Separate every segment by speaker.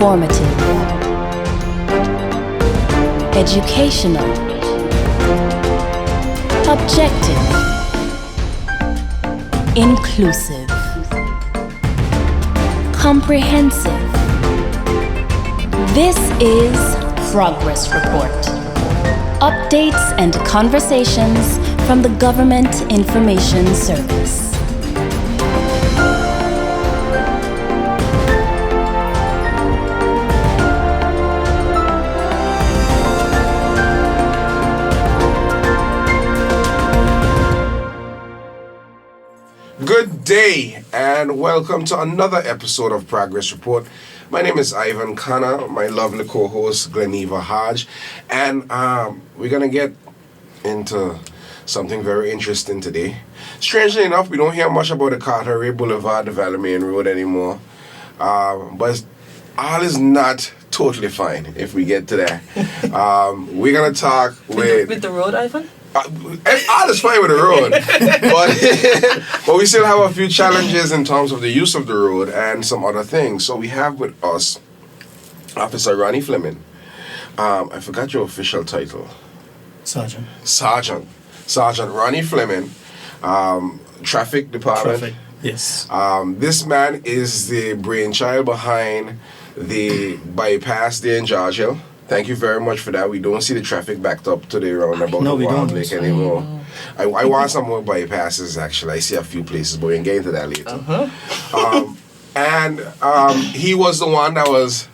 Speaker 1: Informative, educational, objective, inclusive, comprehensive. This is Progress Report. Updates and conversations from the Government Information Service.
Speaker 2: Good day and welcome to another episode of Progress Report. My name is Ivan Khanna, my lovely co-host Gleneva Hodge, and we're going to get into something very interesting today. Strangely enough, we don't hear much about the Carteret Boulevard, the Valley Main Road anymore, but all is not totally fine if we get to that. We're going to talk
Speaker 3: with the road, Ivan?
Speaker 2: All is fine with the road, but we still have a few challenges in terms of the use of the road and some other things. So we have with us Officer Ronnie Fleming. I forgot your official title. Sergeant Ronnie Fleming, Traffic Department.
Speaker 4: Traffic, yes.
Speaker 2: This man is the brainchild behind the bypass there in George Hill. Thank you very much for that. We don't see the traffic backed up to the roundabout of Wild Lake anymore. I want some more bypasses, actually. I see a few places, but we can get into that later. He was the one that was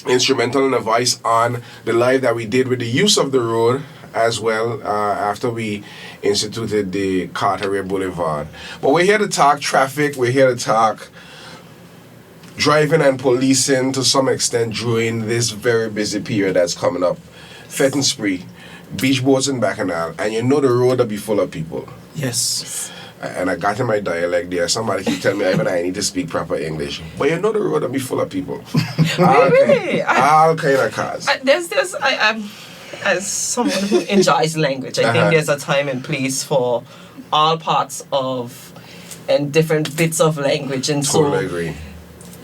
Speaker 2: instrumental in advice on the live that we did with the use of the road as well after we instituted the Carteret Boulevard. But we're here to talk traffic. We're here to talk driving and policing to some extent during this very busy period that's coming up. Fet and Spree, beach boats in Bacchanal, and you know the road will be full of people.
Speaker 4: Yes.
Speaker 2: And I got in my dialect there. Somebody keep telling me I need to speak proper English. But you know the road will be full of people.
Speaker 3: Really?
Speaker 2: All kind of cars.
Speaker 3: As someone who enjoys language, I think there's a time and place for all parts of and different bits of language. And
Speaker 2: totally agree.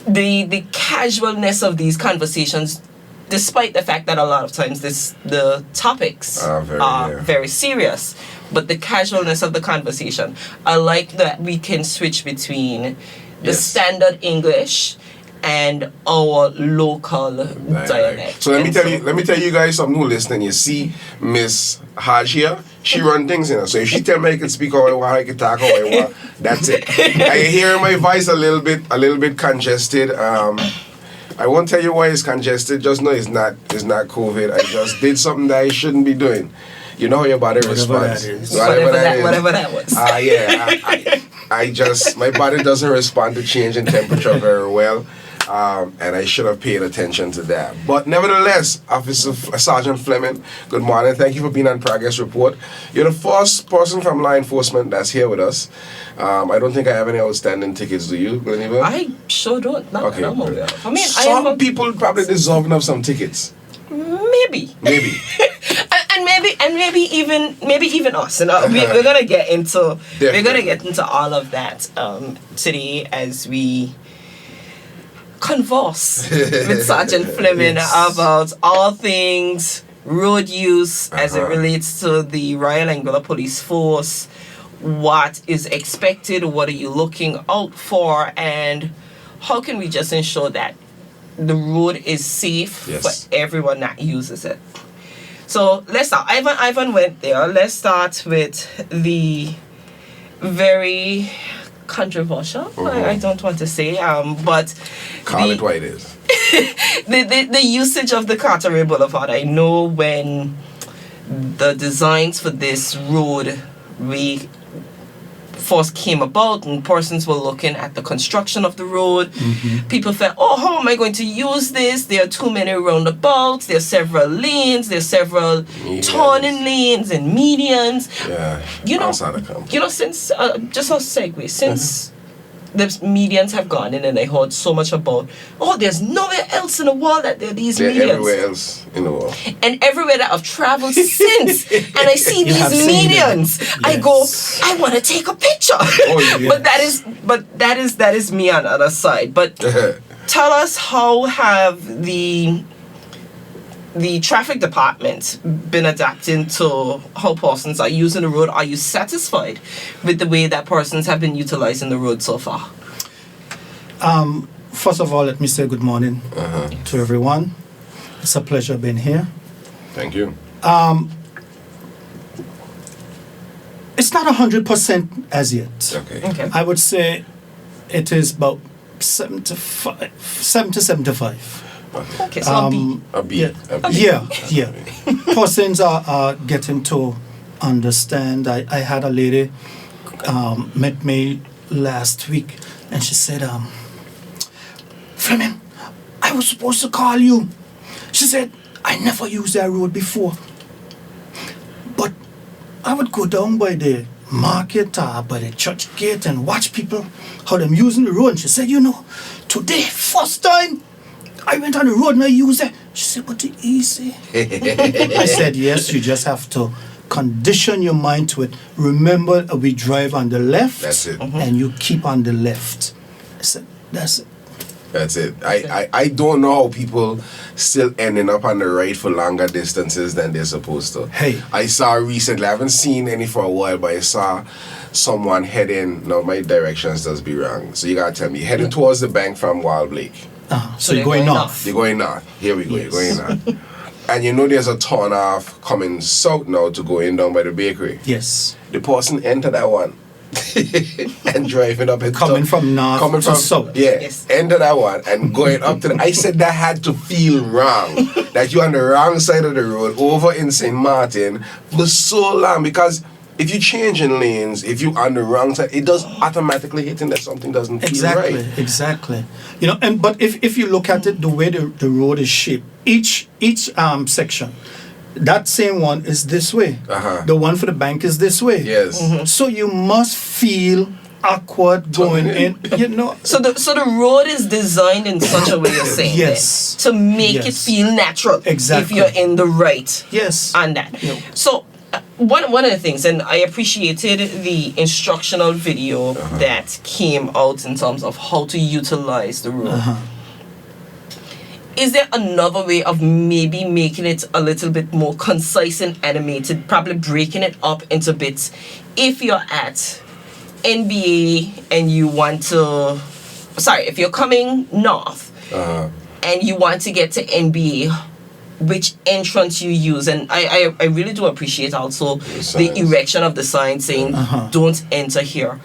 Speaker 3: The casualness of these conversations, despite the fact that a lot of times the topics are very serious, but the casualness of the conversation, I like that we can switch between the standard English and our local dialect.
Speaker 2: So let me tell you guys something who listening. You see Miss Hodge here, she run things in her. So if she tell me I can speak how I want, I can talk how I want, that's it. I hear my voice a little bit congested. I won't tell you why it's congested. Just know it's not COVID. I just did something that I shouldn't be doing. You know how your body responds.
Speaker 3: Whatever that was.
Speaker 2: I just my body doesn't respond to change in temperature very well. And I should have paid attention to that. But nevertheless, Officer Sergeant Fleming, good morning. Thank you for being on Progress Report. You're the first person from law enforcement that's here with us. I don't think I have any outstanding tickets, do you, Gleneva?
Speaker 3: I sure don't. No,
Speaker 2: okay.
Speaker 3: I mean,
Speaker 2: some people probably deserve of some tickets.
Speaker 3: Maybe. and maybe even us. And we're gonna get into all of that today as we converse with Sergeant Fleming about all things road use as it relates to the Royal Anguilla Police Force. What is expected? What are you looking out for? And how can we just ensure that the road is safe for everyone that uses it? So let's start. Ivan went there. Let's start with the very controversial. I don't want to say, but
Speaker 2: call it what it is.
Speaker 3: the usage of the Carteret Boulevard. I know when the designs for this road first came about and persons were looking at the construction of the road, people felt, how am I going to use this? There are too many roundabouts, there are several lanes, there are several turning lanes and medians. Since just a segue, since the medians have gone in and I heard so much about, there's nowhere else in the world that there are these medians.
Speaker 2: Everywhere else in the world.
Speaker 3: And everywhere that I've traveled since, and I see these medians, I go, I want to take a picture. But that is me on the other side. But tell us, how have the traffic department been adapting to how persons are using the road? Are you satisfied with the way that persons have been utilizing the road so far?
Speaker 4: First of all, let me say good morning to everyone. It's a pleasure being here.
Speaker 2: Thank you.
Speaker 4: It's not 100% as yet.
Speaker 2: Okay.
Speaker 4: I would say it is about 7 to 75.
Speaker 3: Okay, so
Speaker 2: A B.
Speaker 4: Yeah. Persons are getting to understand. I had a lady met me last week, and she said, Fleming, I was supposed to call you. She said, I never used that road before. But I would go down by the market or by the church gate and watch people, how them using the road. And she said, today, first time, I went on the road and I used it. She said, but it's easy. I said, yes, you just have to condition your mind to it. Remember, we drive on the left.
Speaker 2: That's it.
Speaker 4: And you keep on the left. I said, that's it.
Speaker 2: That's it. I don't know how people still ending up on the right for longer distances than they're supposed to.
Speaker 4: Hey.
Speaker 2: I saw recently, I haven't seen any for a while, but I saw someone heading, now my directions does be wrong, so you gotta tell me, heading towards the bank from Wild Lake.
Speaker 4: So you're going north.
Speaker 2: You're going north. Here we go,
Speaker 4: Yes.
Speaker 2: you're going north. And there's a turn off coming south now to go in down by the bakery.
Speaker 4: Yes.
Speaker 2: The person enter that one. And driving up and
Speaker 4: Coming from north
Speaker 2: coming
Speaker 4: to
Speaker 2: from
Speaker 4: south.
Speaker 2: Yeah,
Speaker 3: Yes.
Speaker 2: enter that one and going up to the, I said that had to feel wrong. That you're on the wrong side of the road over in St. Martin for so long, because if you change in lanes, if you're on the wrong side, it does automatically hit that something doesn't feel right.
Speaker 4: Exactly. But if you look at it, the way the road is shaped, each section, that same one is this way. The one for the bank is this way.
Speaker 2: Yes.
Speaker 4: So you must feel awkward going in.
Speaker 3: So the road is designed in such a way, you're saying,
Speaker 4: Yes.
Speaker 3: to make it
Speaker 4: Yes.
Speaker 3: feel natural.
Speaker 4: Exactly.
Speaker 3: If you're in the right.
Speaker 4: Yes.
Speaker 3: On that.
Speaker 4: Yeah.
Speaker 3: So one of the things, and I appreciated the instructional video that came out in terms of how to utilize the road. Is there another way of maybe making it a little bit more concise and animated, probably breaking it up into bits? If you're at NBA and you want to, if you're coming north and you want to get to NBA, which entrance you use? And I really do appreciate also the erection of the sign saying don't enter here.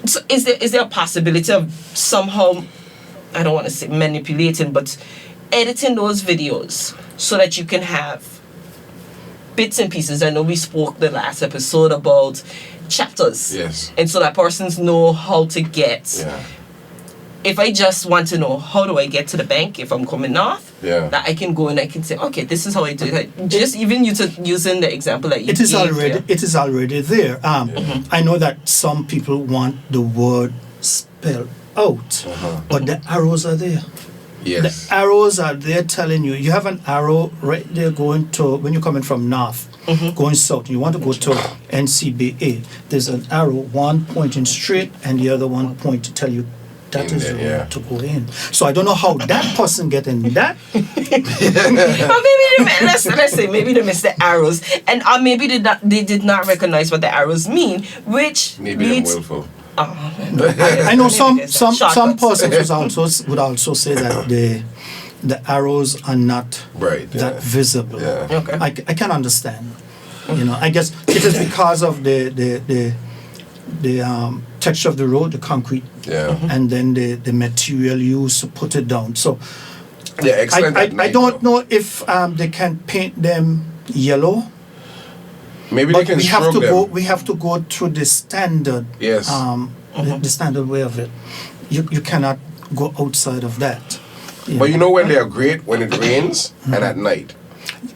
Speaker 3: So is there a possibility of somehow, I don't want to say manipulating, but editing those videos so that you can have bits and pieces? I know we spoke the last episode about chapters.
Speaker 2: Yes.
Speaker 3: And so that persons know how to get.
Speaker 2: Yeah.
Speaker 3: If I just want to know how do I get to the bank if I'm coming north,
Speaker 2: Yeah.
Speaker 3: that I can go and I can say, okay, this is how I do it. Just even using the example that you
Speaker 4: It is
Speaker 3: gave
Speaker 4: already
Speaker 3: there.
Speaker 4: it is already there. I know that some people want the word spelled out, but the arrows are there.
Speaker 2: Yes.
Speaker 4: The arrows are there telling you. You have an arrow right there going to, when you're coming from north, going south. You want to go to NCBA. There's an arrow, one pointing straight and the other one point to tell you that
Speaker 2: In
Speaker 4: is
Speaker 2: there,
Speaker 4: the
Speaker 2: yeah.
Speaker 4: road to go in. So I don't know how that person get in that.
Speaker 3: But maybe let's say maybe they missed the arrows, and maybe they did not recognize what the arrows mean, which
Speaker 2: Maybe they're
Speaker 3: leads.
Speaker 2: willful.
Speaker 4: I know some
Speaker 3: Maybe there's
Speaker 4: persons
Speaker 3: shortcuts.
Speaker 4: would also say that the arrows are not
Speaker 2: Right.
Speaker 4: that
Speaker 2: Yeah.
Speaker 4: visible.
Speaker 2: Yeah.
Speaker 3: Okay.
Speaker 4: I can understand. I guess it is because of the texture of the road, the concrete,
Speaker 2: Yeah.
Speaker 4: and then the material used to put it down. So
Speaker 2: Yeah. Excellent. at
Speaker 4: I
Speaker 2: night,
Speaker 4: don't
Speaker 2: though.
Speaker 4: know if they can paint them yellow,
Speaker 2: Maybe
Speaker 4: but
Speaker 2: they can
Speaker 4: we have
Speaker 2: stroke
Speaker 4: to
Speaker 2: them.
Speaker 4: go. We have to go through the standard.
Speaker 2: Yes.
Speaker 4: The standard way of it. You cannot go outside of that.
Speaker 2: But when they are great, when it rains and at night.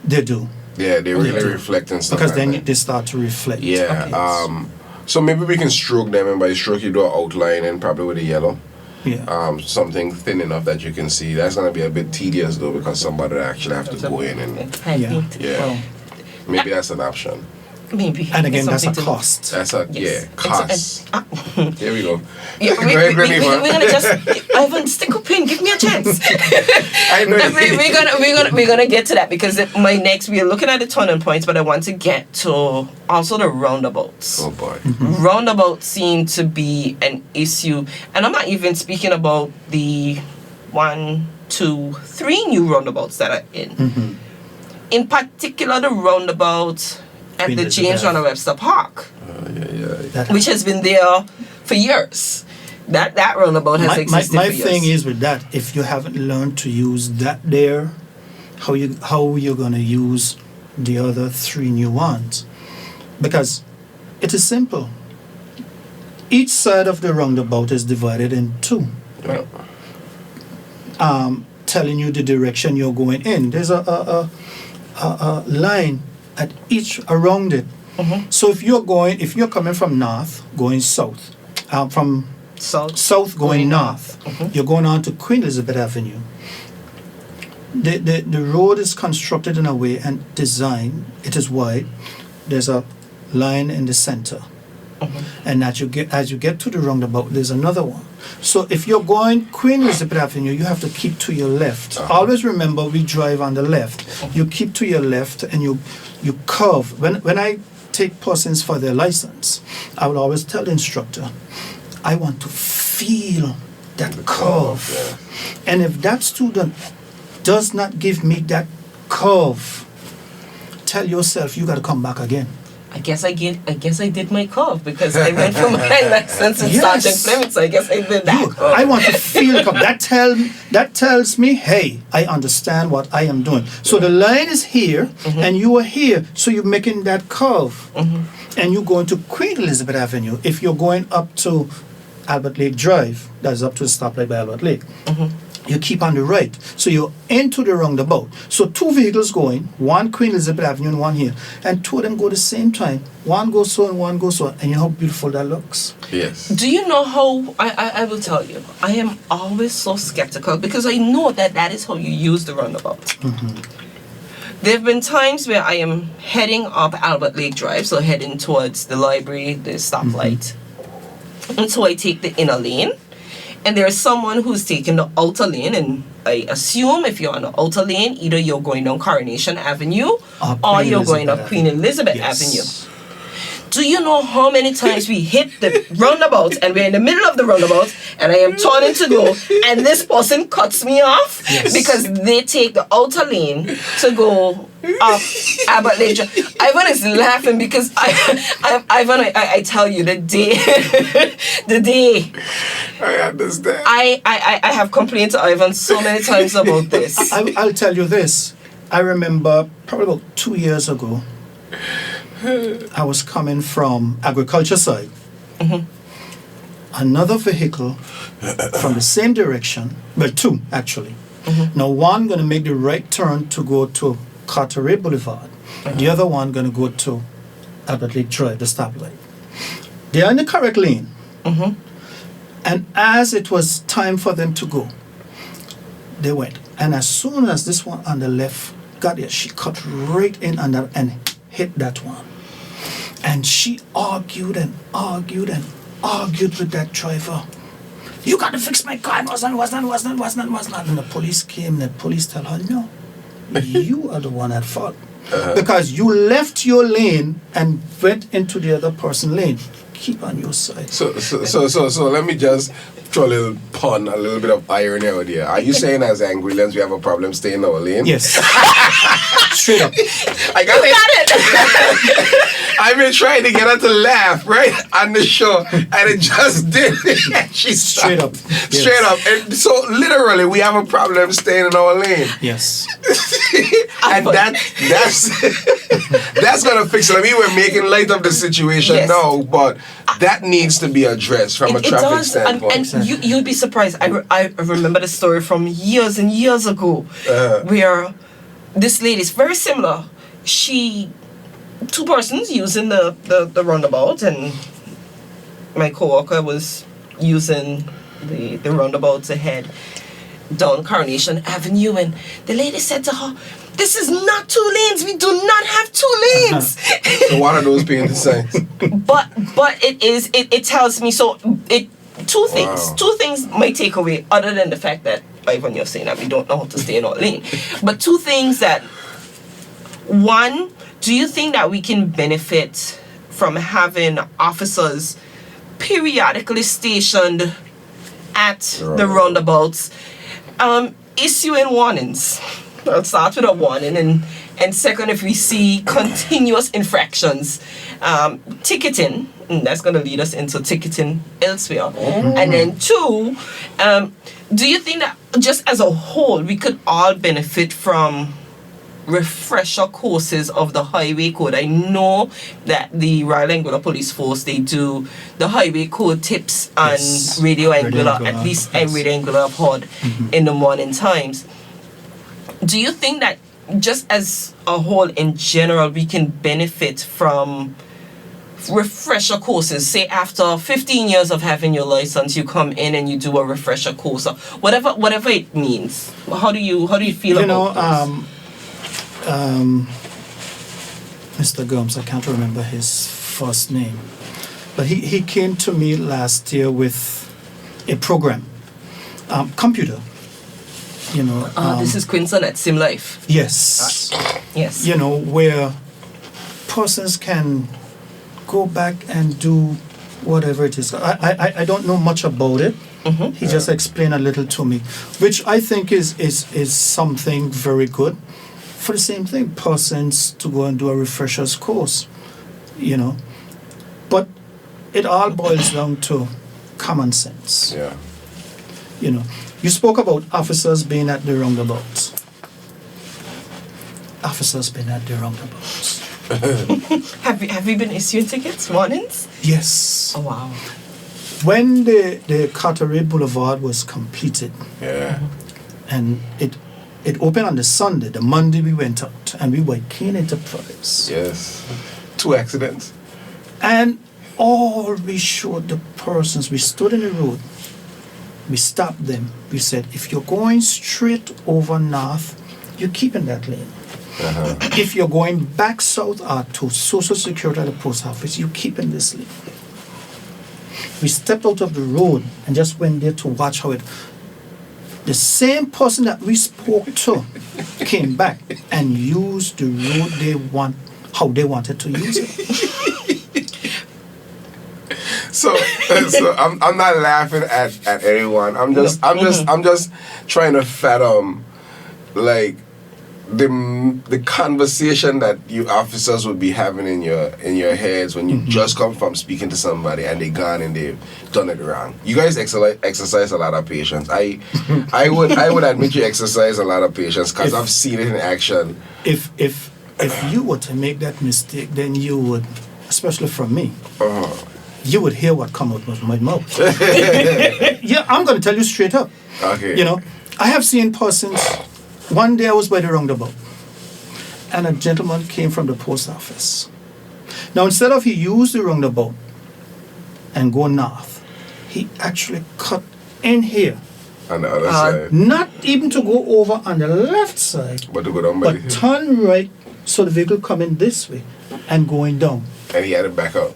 Speaker 4: They do,
Speaker 2: Yeah, they really
Speaker 4: do.
Speaker 2: reflect and stuff.
Speaker 4: because
Speaker 2: at
Speaker 4: then
Speaker 2: night.
Speaker 4: they start to reflect.
Speaker 2: Yeah.
Speaker 3: Okay.
Speaker 2: So maybe we can stroke them, and by stroke you do an outline and probably with a yellow.
Speaker 4: Yeah.
Speaker 2: Something thin enough that you can see. That's gonna be a bit tedious though, because somebody actually have to go in and
Speaker 3: Hand
Speaker 4: Yeah.
Speaker 3: painted.
Speaker 2: yeah.
Speaker 4: Well,
Speaker 2: maybe that's an option.
Speaker 3: maybe.
Speaker 4: And again,
Speaker 3: it's
Speaker 4: that's a
Speaker 3: something to-
Speaker 4: cost.
Speaker 2: That's a
Speaker 3: Yes.
Speaker 2: cost. Here we go.
Speaker 3: Yeah,
Speaker 2: Go ahead, Greneva.
Speaker 3: we're gonna just Ivan, stick up in, give me a chance.
Speaker 2: I know.
Speaker 3: we're gonna get to that because we're looking at the turning points, but I want to get to also the roundabouts.
Speaker 2: Oh boy.
Speaker 3: Roundabouts seem to be an issue, and I'm not even speaking about the 1, 2, 3 new roundabouts that are in. In particular, the roundabout at
Speaker 4: Queen
Speaker 3: the James
Speaker 4: Elizabeth.
Speaker 3: Runner Webster Park,
Speaker 4: That-
Speaker 3: which has been there for years. That roundabout has existed
Speaker 4: my
Speaker 3: for years.
Speaker 4: thing is with that, if you haven't learned to use that there, how you gonna use the other 3 new ones? Because it is simple. Each side of the roundabout is divided in 2.
Speaker 3: Right.
Speaker 4: Telling you the direction you're going in. There's a line at each around it. So if you're coming from north going south, from south going north, you're going on to Queen Elizabeth Avenue. The road is constructed in a way and designed. It is wide. There's a line in the center, and as you get to the roundabout, there's another one. So if you're going Queen Elizabeth Avenue, you have to keep to your left. Always remember, we drive on the left. You keep to your left and you curve. When I take persons for their license, I will always tell the instructor, I want to feel that curve. And if that student does not give me that curve, tell yourself you got to come back again.
Speaker 3: I guess I did my curve because I went for my license in
Speaker 4: Yes.
Speaker 3: Sergeant Fleming, so I guess I did that curve.
Speaker 4: I want to feel the curve. That tells me, hey, I understand what I am doing. So the line is here, and you are here, so you're making that curve, and you're going to Queen Elizabeth Avenue. If you're going up to Albert Lake Drive, that's up to the stoplight by Albert Lake. You keep on the right, so you're into the roundabout. So 2 vehicles going, one Queen Elizabeth Avenue and one here, and 2 of them go the same time. One goes so and one goes so, and you know how beautiful that looks.
Speaker 2: Yes.
Speaker 3: Do you know how, I will tell you, I am always so skeptical because I know that is how you use the roundabout. There have been times where I am heading up Albert Lake Drive, so heading towards the library, the stoplight. And so I take the inner lane, and there is someone who's taking the outer lane, and I assume if you're on the outer lane, either you're going down Coronation Avenue or
Speaker 4: Queen
Speaker 3: you're going
Speaker 4: Elizabeth
Speaker 3: up Queen Elizabeth
Speaker 4: Yes.
Speaker 3: Avenue. Do you know how many times we hit the roundabout and we're in the middle of the roundabout and I am turning to go and this person cuts me off because they take the outer lane to go up Albert Lake Drive. Ivan is laughing because I tell you the day
Speaker 2: I understand.
Speaker 3: I have complained to Ivan so many times about this.
Speaker 4: I'll tell you this. I remember probably about 2 years ago, I was coming from agriculture side. Another vehicle from the same direction, well, 2 actually. Now one going to make the right turn to go to Carteret Boulevard. The other one going to go to Albert Lake Drive, the stoplight. They are in the correct lane. And as it was time for them to go, they went. And as soon as this one on the left got there, she cut right in on that and hit that one. And she argued and argued and argued with that driver. You got to fix my car. It was not. And the police came and the police tell her, no, you are the one at fault. Because you left your lane and went into the other person's lane. Keep on your side.
Speaker 2: So let me just throw a little pun, a little bit of irony out here. Are you saying as Anguilans we have a problem staying in our lane?
Speaker 4: Yes. Straight up.
Speaker 2: I got it. I've been trying to get her to laugh, right, on the show, and it just didn't. She
Speaker 4: Straight
Speaker 2: stopped.
Speaker 4: up. Yes.
Speaker 2: Straight up. And so literally we have a problem staying in our lane.
Speaker 4: Yes.
Speaker 2: And that's gonna fix it. I mean, we're making light of the situation now, but that needs to be addressed from a traffic standpoint.
Speaker 3: And you'd be surprised. I remember the story from years and years ago where this lady is very similar. 2 persons using the roundabout, and my coworker was using the roundabout ahead. down Coronation Avenue, and the lady said to her, "This is not 2 lanes. We do not have 2 lanes."
Speaker 2: So what are those being the signs?
Speaker 3: but it tells me so. It two things.
Speaker 2: Wow.
Speaker 3: 2 things might take away, other than the fact that Ivan, you're saying that we don't know how to stay in our lane. But 2 things that. One, do you think that we can benefit from having officers periodically stationed at the roundabouts, issuing warnings? I'll start with a warning, and second, if we see continuous infractions, ticketing, and that's going to lead us into ticketing elsewhere. And then 2, do you think that just as a whole, we could all benefit from refresher courses of the highway code? I know that the Royal Anguilla Police Force, they do the highway code tips on
Speaker 4: Yes.
Speaker 3: Radio
Speaker 4: Radio
Speaker 3: Anguilla,
Speaker 4: Anguilla,
Speaker 3: at least
Speaker 4: yes.
Speaker 3: Radio Anguilla pod in the morning times. Do you think that just as a whole in general, we can benefit from refresher courses? Say after 15 years of having your license, you come in and you do a refresher course, or whatever it means. How do you feel
Speaker 4: You
Speaker 3: about
Speaker 4: know,
Speaker 3: those?
Speaker 4: Mr. Gomes, I can't remember his first name, but he came to me last year with a program, computer. You know,
Speaker 3: This is Quinson at Sim Life.
Speaker 4: yes,
Speaker 3: Yes.
Speaker 4: you know, where persons can go back and do whatever it is. I don't know much about it. He just explained a little to me, which I think is something very good. For the same thing, persons to go and do a refresher's course, you know. But it all boils down to common sense.
Speaker 2: Yeah.
Speaker 4: You know, you spoke about officers being at the roundabouts. Officers been at the roundabouts.
Speaker 3: Have you been issuing tickets, warnings?
Speaker 4: Yes.
Speaker 3: Oh wow.
Speaker 4: When the Carteret Boulevard was completed,
Speaker 2: Yeah.
Speaker 4: and it opened on the Sunday, the Monday we went out, and we were Keen Enterprise.
Speaker 2: Yes. 2 accidents.
Speaker 4: And all we showed the persons, we stood in the road, we stopped them, we said, if you're going straight over north, you keep in that lane. If you're going back south or to Social Security at the post office, you keep in this lane. We stepped out of the road and just went there to watch how it. The same person that we spoke to came back and used the road how they wanted to use it.
Speaker 2: So I'm not laughing at anyone. I'm just trying to fathom like the conversation that you officers would be having in your heads when you just come from speaking to somebody and they gone and they've done it wrong. You guys exercise a lot of patience. I would admit you exercise a lot of patience because I've seen it in action.
Speaker 4: If you were to make that mistake, then you would, especially from me, you would hear what come out of my mouth. Yeah, I'm going to tell you straight up.
Speaker 2: Okay.
Speaker 4: You know, I have seen persons. One day I was by the roundabout, and a gentleman came from the post office. Now, instead of he used the roundabout and go north, he actually cut in here.
Speaker 2: On the other side.
Speaker 4: Not even to go over on the left side,
Speaker 2: But to go down by
Speaker 4: but turn right so the vehicle coming this way and going down.
Speaker 2: and he had to back up.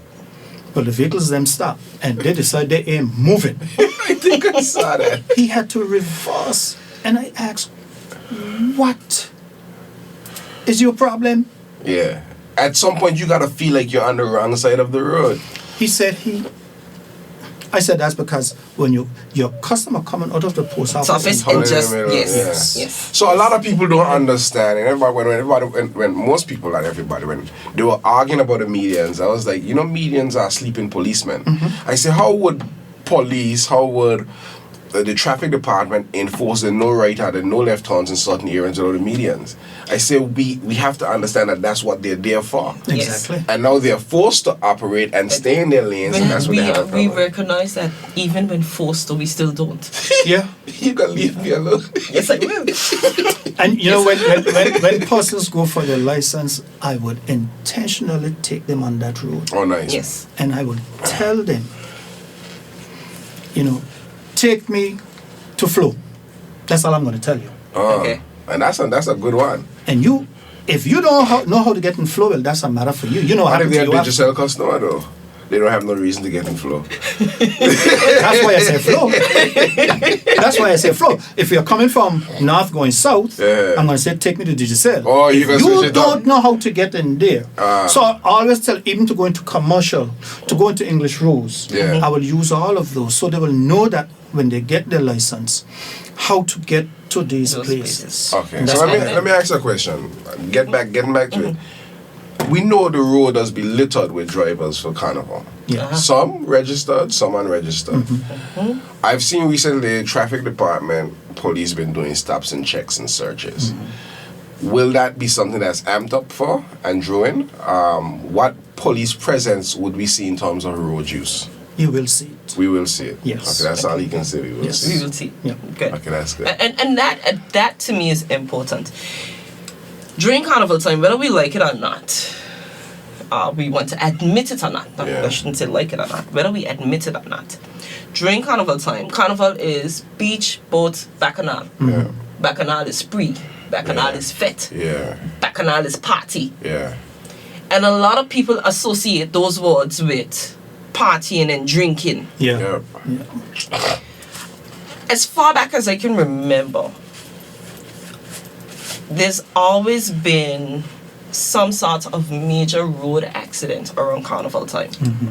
Speaker 4: But the vehicles them stop, and they decide they ain't moving.
Speaker 2: I think I saw that.
Speaker 4: He had to reverse, and I asked, what is your problem?
Speaker 2: Yeah. At some point you gotta feel like you're on the wrong side of the road.
Speaker 4: He said I said that's because when your customer coming out of the post office,
Speaker 3: Office
Speaker 2: Hold
Speaker 3: and
Speaker 2: it
Speaker 3: just
Speaker 2: in the middle,
Speaker 3: yes,
Speaker 2: yeah.
Speaker 3: yes.
Speaker 2: So a lot of people don't understand, and when most people, not everybody, when they were arguing about the medians, I was like, medians are sleeping policemen. I say, how would police, how would the traffic department enforce the no right hand and no left turns in certain areas without the medians? I say we have to understand that that's what they're there for.
Speaker 4: exactly.
Speaker 2: And now they're forced to operate and stay in their lanes, and that's what they have.
Speaker 3: We recognize that even when forced to, we still don't.
Speaker 4: Yeah,
Speaker 2: You can leave me alone.
Speaker 3: Yes, I will.
Speaker 4: and when persons go for their license, I would intentionally take them on that road,
Speaker 2: Oh, nice.
Speaker 3: Yes.
Speaker 4: and I would tell them, take me to Flow. That's all I'm going to tell you.
Speaker 3: Okay.
Speaker 2: And that's a good one.
Speaker 4: And you, if you don't know how to get in flow, well, that's a matter for you. You know how
Speaker 2: What if
Speaker 4: to
Speaker 2: they're a
Speaker 4: you have-
Speaker 2: digital customer though? They don't have no reason to get in flow.
Speaker 4: That's why I say flow. That's why I say flow. If you're coming from north going south,
Speaker 2: Yeah.
Speaker 4: I'm going to say take me to Digicel.
Speaker 2: Oh, you
Speaker 4: If
Speaker 2: can switch
Speaker 4: you
Speaker 2: it
Speaker 4: don't
Speaker 2: up.
Speaker 4: know how to get in there. So I always tell even to go into commercial, to go into English rules.
Speaker 2: Yeah.
Speaker 4: I will use all of those so they will know that when they get their license, how to get to these
Speaker 3: Those
Speaker 4: places.
Speaker 2: Okay,
Speaker 4: And
Speaker 2: so
Speaker 4: that's
Speaker 2: let me ask you a question. Getting back to it. We know the road does be littered with drivers for Carnival.
Speaker 4: Yeah.
Speaker 2: Some registered, some unregistered. I've seen recently traffic department, police been doing stops and checks and searches. Will that be something that's amped up for and drawing? What police presence would we see in terms of road use?
Speaker 4: You will see it.
Speaker 2: We will see it.
Speaker 4: Yes.
Speaker 2: Okay, that's all you can say. We will
Speaker 4: Yes.
Speaker 2: see.
Speaker 3: We will see.
Speaker 4: Yeah.
Speaker 3: Good.
Speaker 2: Okay, that's good.
Speaker 3: And that to me is important. During Carnival time, whether we like it or not, we want to admit it or not.
Speaker 2: Yeah.
Speaker 3: I shouldn't say like it or not. Whether we admit it or not, during Carnival time, Carnival is beach, boat, bacchanal.
Speaker 2: Yeah.
Speaker 3: Bacchanal is spree. Bacchanal
Speaker 2: Yeah.
Speaker 3: is fete.
Speaker 2: Yeah.
Speaker 3: Bacchanal is party.
Speaker 2: Yeah.
Speaker 3: And a lot of people associate those words with partying and drinking.
Speaker 4: Yeah.
Speaker 2: Yeah.
Speaker 3: As far back as I can remember, there's always been some sort of major road accident around Carnival time.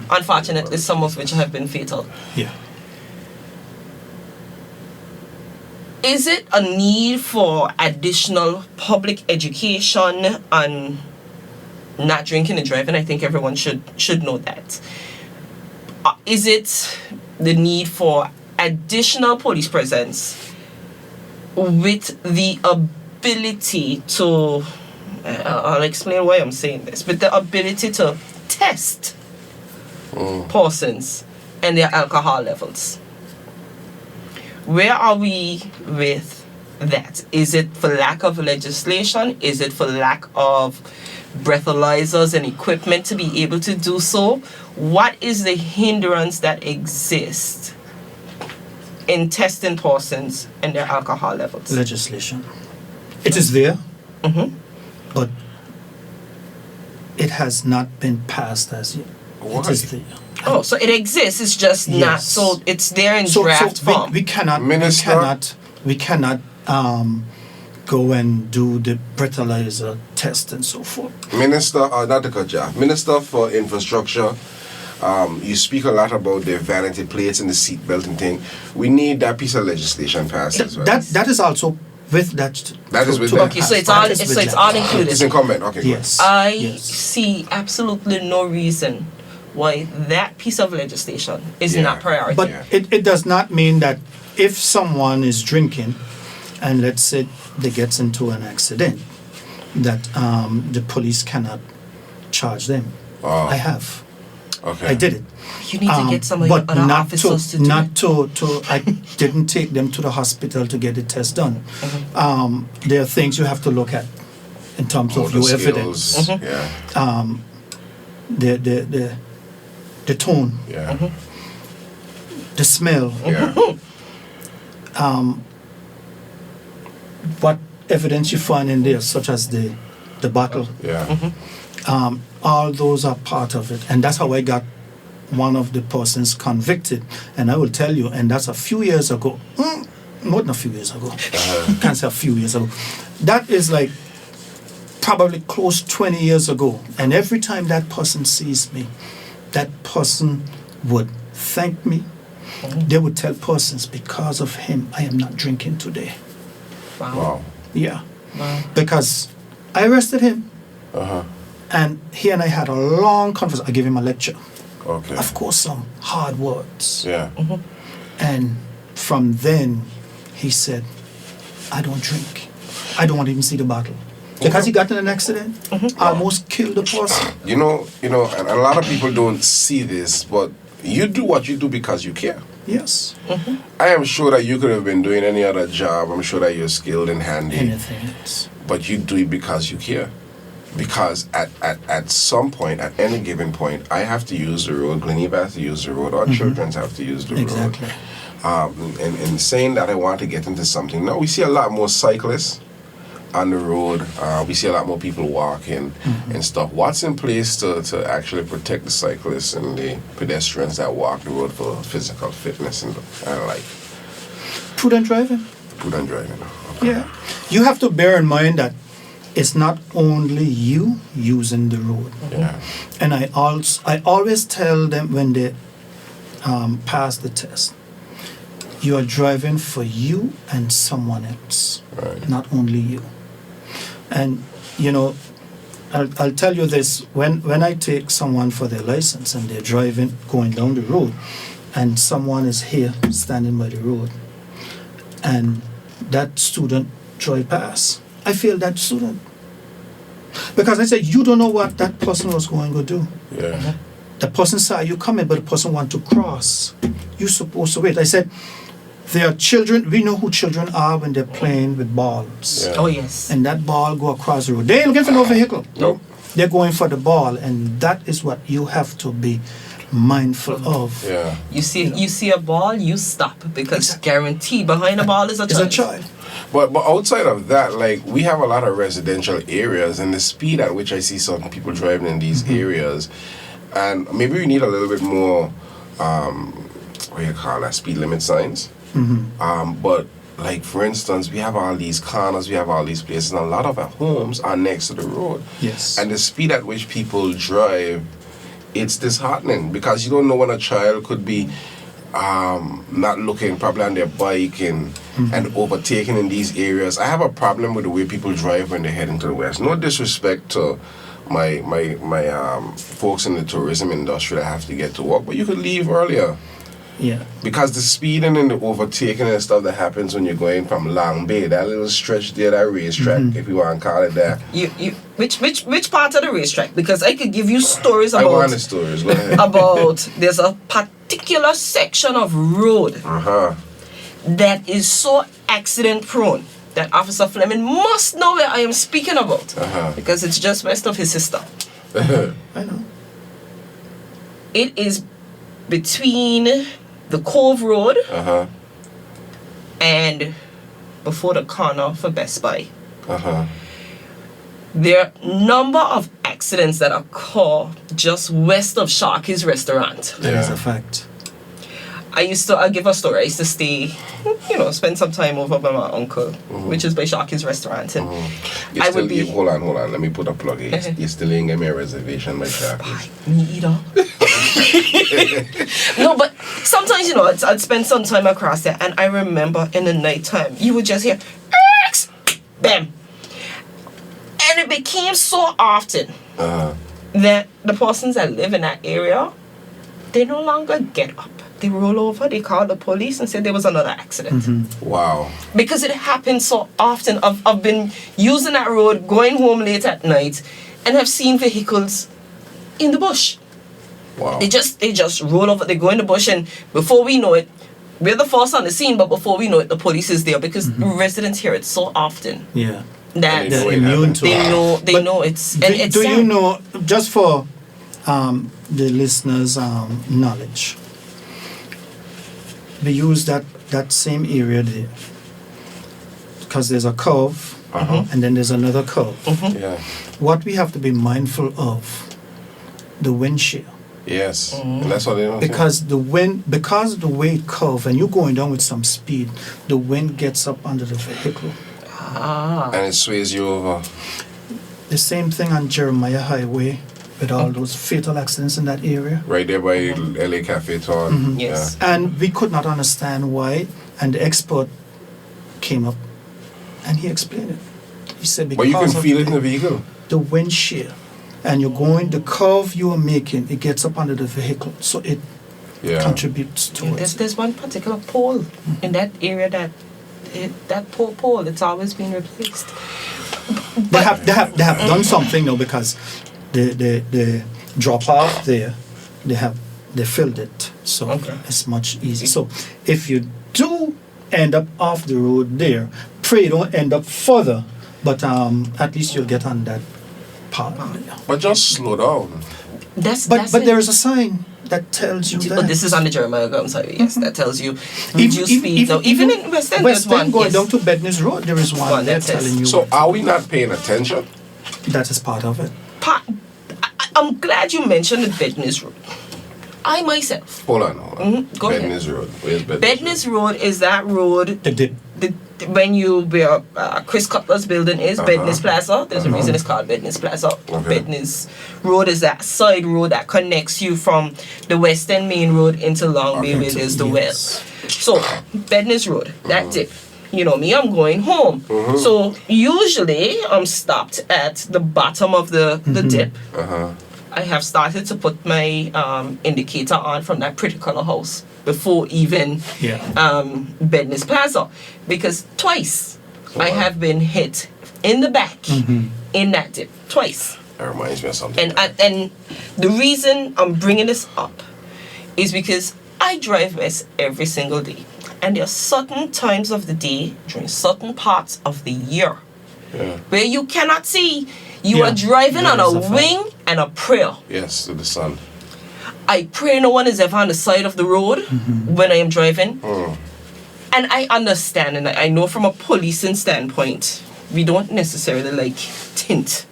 Speaker 3: Unfortunately, some of which have been fatal.
Speaker 4: Yeah.
Speaker 3: Is it a need for additional public education on not drinking and driving? I think everyone should know that. Is it the need for additional police presence with the ability to, I'll explain why I'm saying this, with the ability to test persons and their alcohol levels? Where are we with that? Is it for lack of legislation? Is it for lack of breathalyzers and equipment to be able to do so? What is the hindrance that exists in testing persons and their alcohol levels?
Speaker 4: Legislation. It is there, but it has not been passed as yet.
Speaker 2: Why?
Speaker 4: It is there.
Speaker 3: Oh, so it exists. It's just not.
Speaker 4: Yes.
Speaker 3: So it's there in
Speaker 4: So
Speaker 3: draft form.
Speaker 4: we cannot
Speaker 2: Minister?
Speaker 4: we cannot go and do the breathalyzer test and so forth.
Speaker 2: Minister, not to cut you off. Minister for Infrastructure, you speak a lot about the vanity plates and the seatbelt and thing. We need that piece of legislation passed as well.
Speaker 4: That is also with that.
Speaker 2: That is with
Speaker 4: to
Speaker 2: that.
Speaker 3: Okay, so
Speaker 4: pass.
Speaker 3: it's all.
Speaker 4: That is with
Speaker 3: It's
Speaker 4: that.
Speaker 3: all included.
Speaker 2: It's incumbent. Okay, good.
Speaker 4: Yes.
Speaker 3: I
Speaker 4: yes.
Speaker 3: see absolutely no reason why that piece of legislation is
Speaker 2: Yeah.
Speaker 3: not priority.
Speaker 4: But
Speaker 2: Yeah.
Speaker 4: it does not mean that if someone is drinking and let's say they gets into an accident, that the police cannot charge them.
Speaker 2: Oh.
Speaker 4: I have.
Speaker 2: Okay.
Speaker 3: Uh,
Speaker 4: I did it.
Speaker 3: you need to get some of your
Speaker 4: but
Speaker 3: other
Speaker 4: not
Speaker 3: officers to
Speaker 4: to
Speaker 3: do
Speaker 4: not
Speaker 3: it.
Speaker 4: to I didn't take them to the hospital to get the test done. There are things you have to look at in terms of
Speaker 2: Motor
Speaker 4: your evidence,
Speaker 2: skills. Yeah.
Speaker 4: the tone,
Speaker 2: Yeah.
Speaker 4: the smell,
Speaker 2: Yeah.
Speaker 4: what evidence you find in there, such as the bottle.
Speaker 2: Yeah.
Speaker 4: All those are part of it, and that's how I got one of the persons convicted. And I will tell you, and that's a few years ago. More than a few years ago. Can't say a few years ago. That is like probably close 20 years ago. And every time that person sees me, that person would thank me. They would tell persons, because of him, I am not drinking today.
Speaker 2: Wow.
Speaker 4: Yeah.
Speaker 3: Wow.
Speaker 4: Because I arrested him,
Speaker 2: Uh-huh.
Speaker 4: and he and I had a long conversation. I gave him a lecture.
Speaker 2: Okay.
Speaker 4: Of course, some hard words.
Speaker 2: Yeah.
Speaker 4: And from then, he said, I don't drink. I don't want to even see the bottle. Because he got in an accident, almost killed the person.
Speaker 2: You know, and a lot of people don't see this, but you do what you do because you care.
Speaker 4: Yes.
Speaker 2: I am sure that you could have been doing any other job. I'm sure that you're skilled and handy.
Speaker 4: Anything else.
Speaker 2: But you do it because you care. Because at some point, at any given point, I have to use the road, Gleneva has to use the road, our children have to use the
Speaker 4: Exactly.
Speaker 2: road. in saying that, I want to get into something. Now we see a lot more cyclists on the road. We see a lot more people walking and stuff. What's in place to actually protect the cyclists and the pedestrians that walk the road for physical fitness and like
Speaker 4: Prudent driving.
Speaker 2: prudent driving? Okay.
Speaker 4: Yeah. You have to bear in mind that it's not only you using the road.
Speaker 2: Yeah.
Speaker 4: And I always tell them when they pass the test, you are driving for you and someone else,
Speaker 2: Right.
Speaker 4: not only you. And you know, I'll tell you this: when I take someone for their license and they're driving, going down the road, and someone is here standing by the road, and that student drive past, I feel that student, because I said you don't know what that person was going to do.
Speaker 2: Yeah.
Speaker 4: The person saw you coming, but the person want to cross. You're supposed to wait. I said, there are children. We know who children are when they're playing with balls.
Speaker 2: Yeah.
Speaker 3: Oh yes.
Speaker 4: And that ball go across the road. They ain't looking for no vehicle.
Speaker 2: Nope.
Speaker 4: They're going for the ball, and that is what you have to be mindful of.
Speaker 2: Yeah.
Speaker 3: You see a ball, you stop, because guaranteed behind the ball is a
Speaker 4: It's
Speaker 3: child.
Speaker 4: a child.
Speaker 2: But outside of that, like, we have a lot of residential areas, and the speed at which I see some people driving in these areas, and maybe we need a little bit more, what do you call that, speed limit signs. But like, for instance, we have all these corners, we have all these places, and a lot of our homes are next to the road.
Speaker 4: Yes.
Speaker 2: And the speed at which people drive, it's disheartening, because you don't know when a child could be not looking probably on their bike and overtaking in these areas. I have a problem with the way people drive when they're heading to the west. No disrespect to my folks in the tourism industry that have to get to work, but you could leave earlier.
Speaker 4: Yeah.
Speaker 2: Because the speeding and the overtaking and stuff that happens when you're going from Long Bay, that little stretch there, that racetrack, if you want to call it that.
Speaker 3: Which part of the racetrack? Because I could give you stories
Speaker 2: I want
Speaker 3: about
Speaker 2: the stories. Go ahead.
Speaker 3: about there's a particular section of road that is so accident prone that Officer Fleming must know where I am speaking about, because it's just west of his sister.
Speaker 4: I know.
Speaker 3: It is between the Cove Road and before the corner for Best Buy. There are number of accidents that occur just west of Sharky's restaurant.
Speaker 4: That is a fact.
Speaker 3: I'll give a story. I used to stay, spend some time over by my uncle, which is by Sharky's restaurant. And I would be...
Speaker 2: Hold on. Let me put a plug in. You still ain't give me a reservation by Sharky's.
Speaker 3: Me either. No, but sometimes, I'd spend some time across there, and I remember in the nighttime, you would just hear, "X!" Bam! And it became so often that the persons that live in that area, they no longer get up. They roll over, they call the police and say there was another accident.
Speaker 2: Wow.
Speaker 3: Because it happens so often. I've been using that road, going home late at night, and have seen vehicles in the bush.
Speaker 2: Wow.
Speaker 3: They just roll over, they go in the bush, and before we know it, we're the first on the scene, but before we know it, the police is there, because residents hear it so often
Speaker 4: Yeah.
Speaker 3: that
Speaker 2: They're
Speaker 4: immune to it.
Speaker 3: they know it's... And it's
Speaker 4: Do
Speaker 3: sad.
Speaker 4: you know, just for the listeners' knowledge, we use that same area there because there's a curve and then there's another curve.
Speaker 2: Yeah.
Speaker 4: What we have to be mindful of, the wind shear.
Speaker 2: Yes. And that's what they don't
Speaker 4: Because the way it curve and you're going down with some speed, the wind gets up under the vehicle.
Speaker 2: and it sways you over.
Speaker 4: The same thing on Jeremiah Highway with all those fatal accidents in that area.
Speaker 2: Right there by LA Cafe Town.
Speaker 3: Yes.
Speaker 4: And we could not understand why, and the expert came up and he explained it. He said
Speaker 2: But
Speaker 4: because
Speaker 2: you can
Speaker 4: of
Speaker 2: feel it in the vehicle.
Speaker 4: the wind shear, and you're going, the curve you are making, it gets up under the vehicle, so it
Speaker 2: Yeah.
Speaker 4: contributes towards it.
Speaker 3: There's one particular pole in that area that poor pole, it's always been replaced.
Speaker 4: They have done something now, because the drop off there, they filled it, so
Speaker 3: Okay.
Speaker 4: it's much easier. So if you do end up off the road there, pray you don't end up further, but at least you'll get on that part.
Speaker 2: But just slow down.
Speaker 3: That's
Speaker 4: But
Speaker 3: it.
Speaker 4: there is a sign. that tells you
Speaker 3: Oh,
Speaker 4: that.
Speaker 3: this is on the Jeremiah Gums Highway. Yes, that tells you
Speaker 4: Even-
Speaker 3: reduce speed. Now, even in West End, there's one.
Speaker 4: going
Speaker 3: Yes.
Speaker 4: down to Bednes Road, there is one
Speaker 3: One
Speaker 4: there
Speaker 3: that says-
Speaker 4: telling you
Speaker 2: So are we not paying attention?
Speaker 4: that is part of it.
Speaker 3: I'm glad you mentioned the Bednes Road. I myself,
Speaker 2: Hold on.
Speaker 3: Go ahead.
Speaker 2: Bednes Road. Where's Bednes?
Speaker 3: Bednes Road is that road.
Speaker 4: The dip.
Speaker 3: When you where Chris Cutler's building is Bednes Plaza. There's a reason it's called Bednes Plaza.
Speaker 2: Okay.
Speaker 3: Bednes Road is that side road that connects you from the Western Main Road into Long Bay, where there's the well. So Bednes Road, that dip. You know me, I'm going home. So usually I'm stopped at the bottom of the dip. I have started to put my indicator on from that pretty color house before even
Speaker 4: Yeah.
Speaker 3: Bednes Plaza, because twice I have been hit in the back in that dip twice.
Speaker 2: That reminds me of something.
Speaker 3: And the reason I'm bringing this up is because I drive west every single day, and there are certain times of the day during certain parts of the year where you cannot see. You
Speaker 4: Yeah.
Speaker 3: are driving
Speaker 4: That
Speaker 3: on
Speaker 4: is
Speaker 3: a
Speaker 4: a fact.
Speaker 3: wing and a prayer.
Speaker 2: Yes, to the sun.
Speaker 3: I pray no one is ever on the side of the road when I am driving. And I understand, and I know from a policing standpoint, we don't necessarily like tint.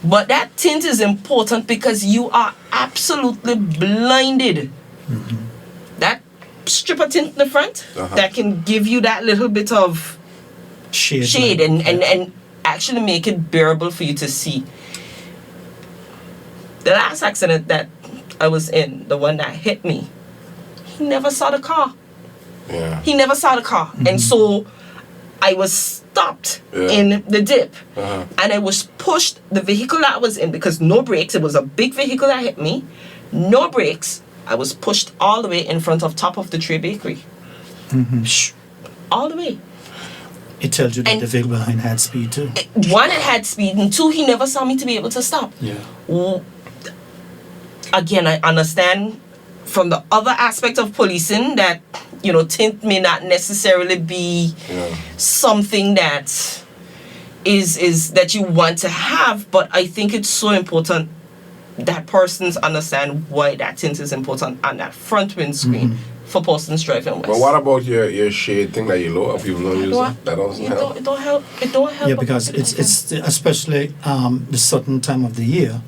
Speaker 3: But that tint is important because you are absolutely blinded. That strip of tint in the front, that can give you that little bit of shade and actually make it bearable for you to see. The last accident that I was in, the one that hit me, he never saw the car.
Speaker 2: Yeah.
Speaker 3: He never saw the car. And so I was stopped in the dip. And I was pushed, the vehicle that I was in, because no brakes, it was a big vehicle that hit me, no brakes, I was pushed all the way in front of Top of the Tree Bakery. All the way.
Speaker 4: It tells you that
Speaker 3: And-
Speaker 4: the vehicle behind had speed too.
Speaker 3: One, it had speed, and two, he never saw me to be able to stop.
Speaker 4: Yeah.
Speaker 3: Again, I understand from the other aspect of policing that, you know, tint may not necessarily be something that is that you want to have, but I think it's so important that persons understand why that tint is important on that front windscreen for persons driving west.
Speaker 2: But what about your shade thing that you lower? People don't use it. That doesn't help.
Speaker 3: It don't help. It don't help.
Speaker 4: Yeah, because it's especially the certain time of the year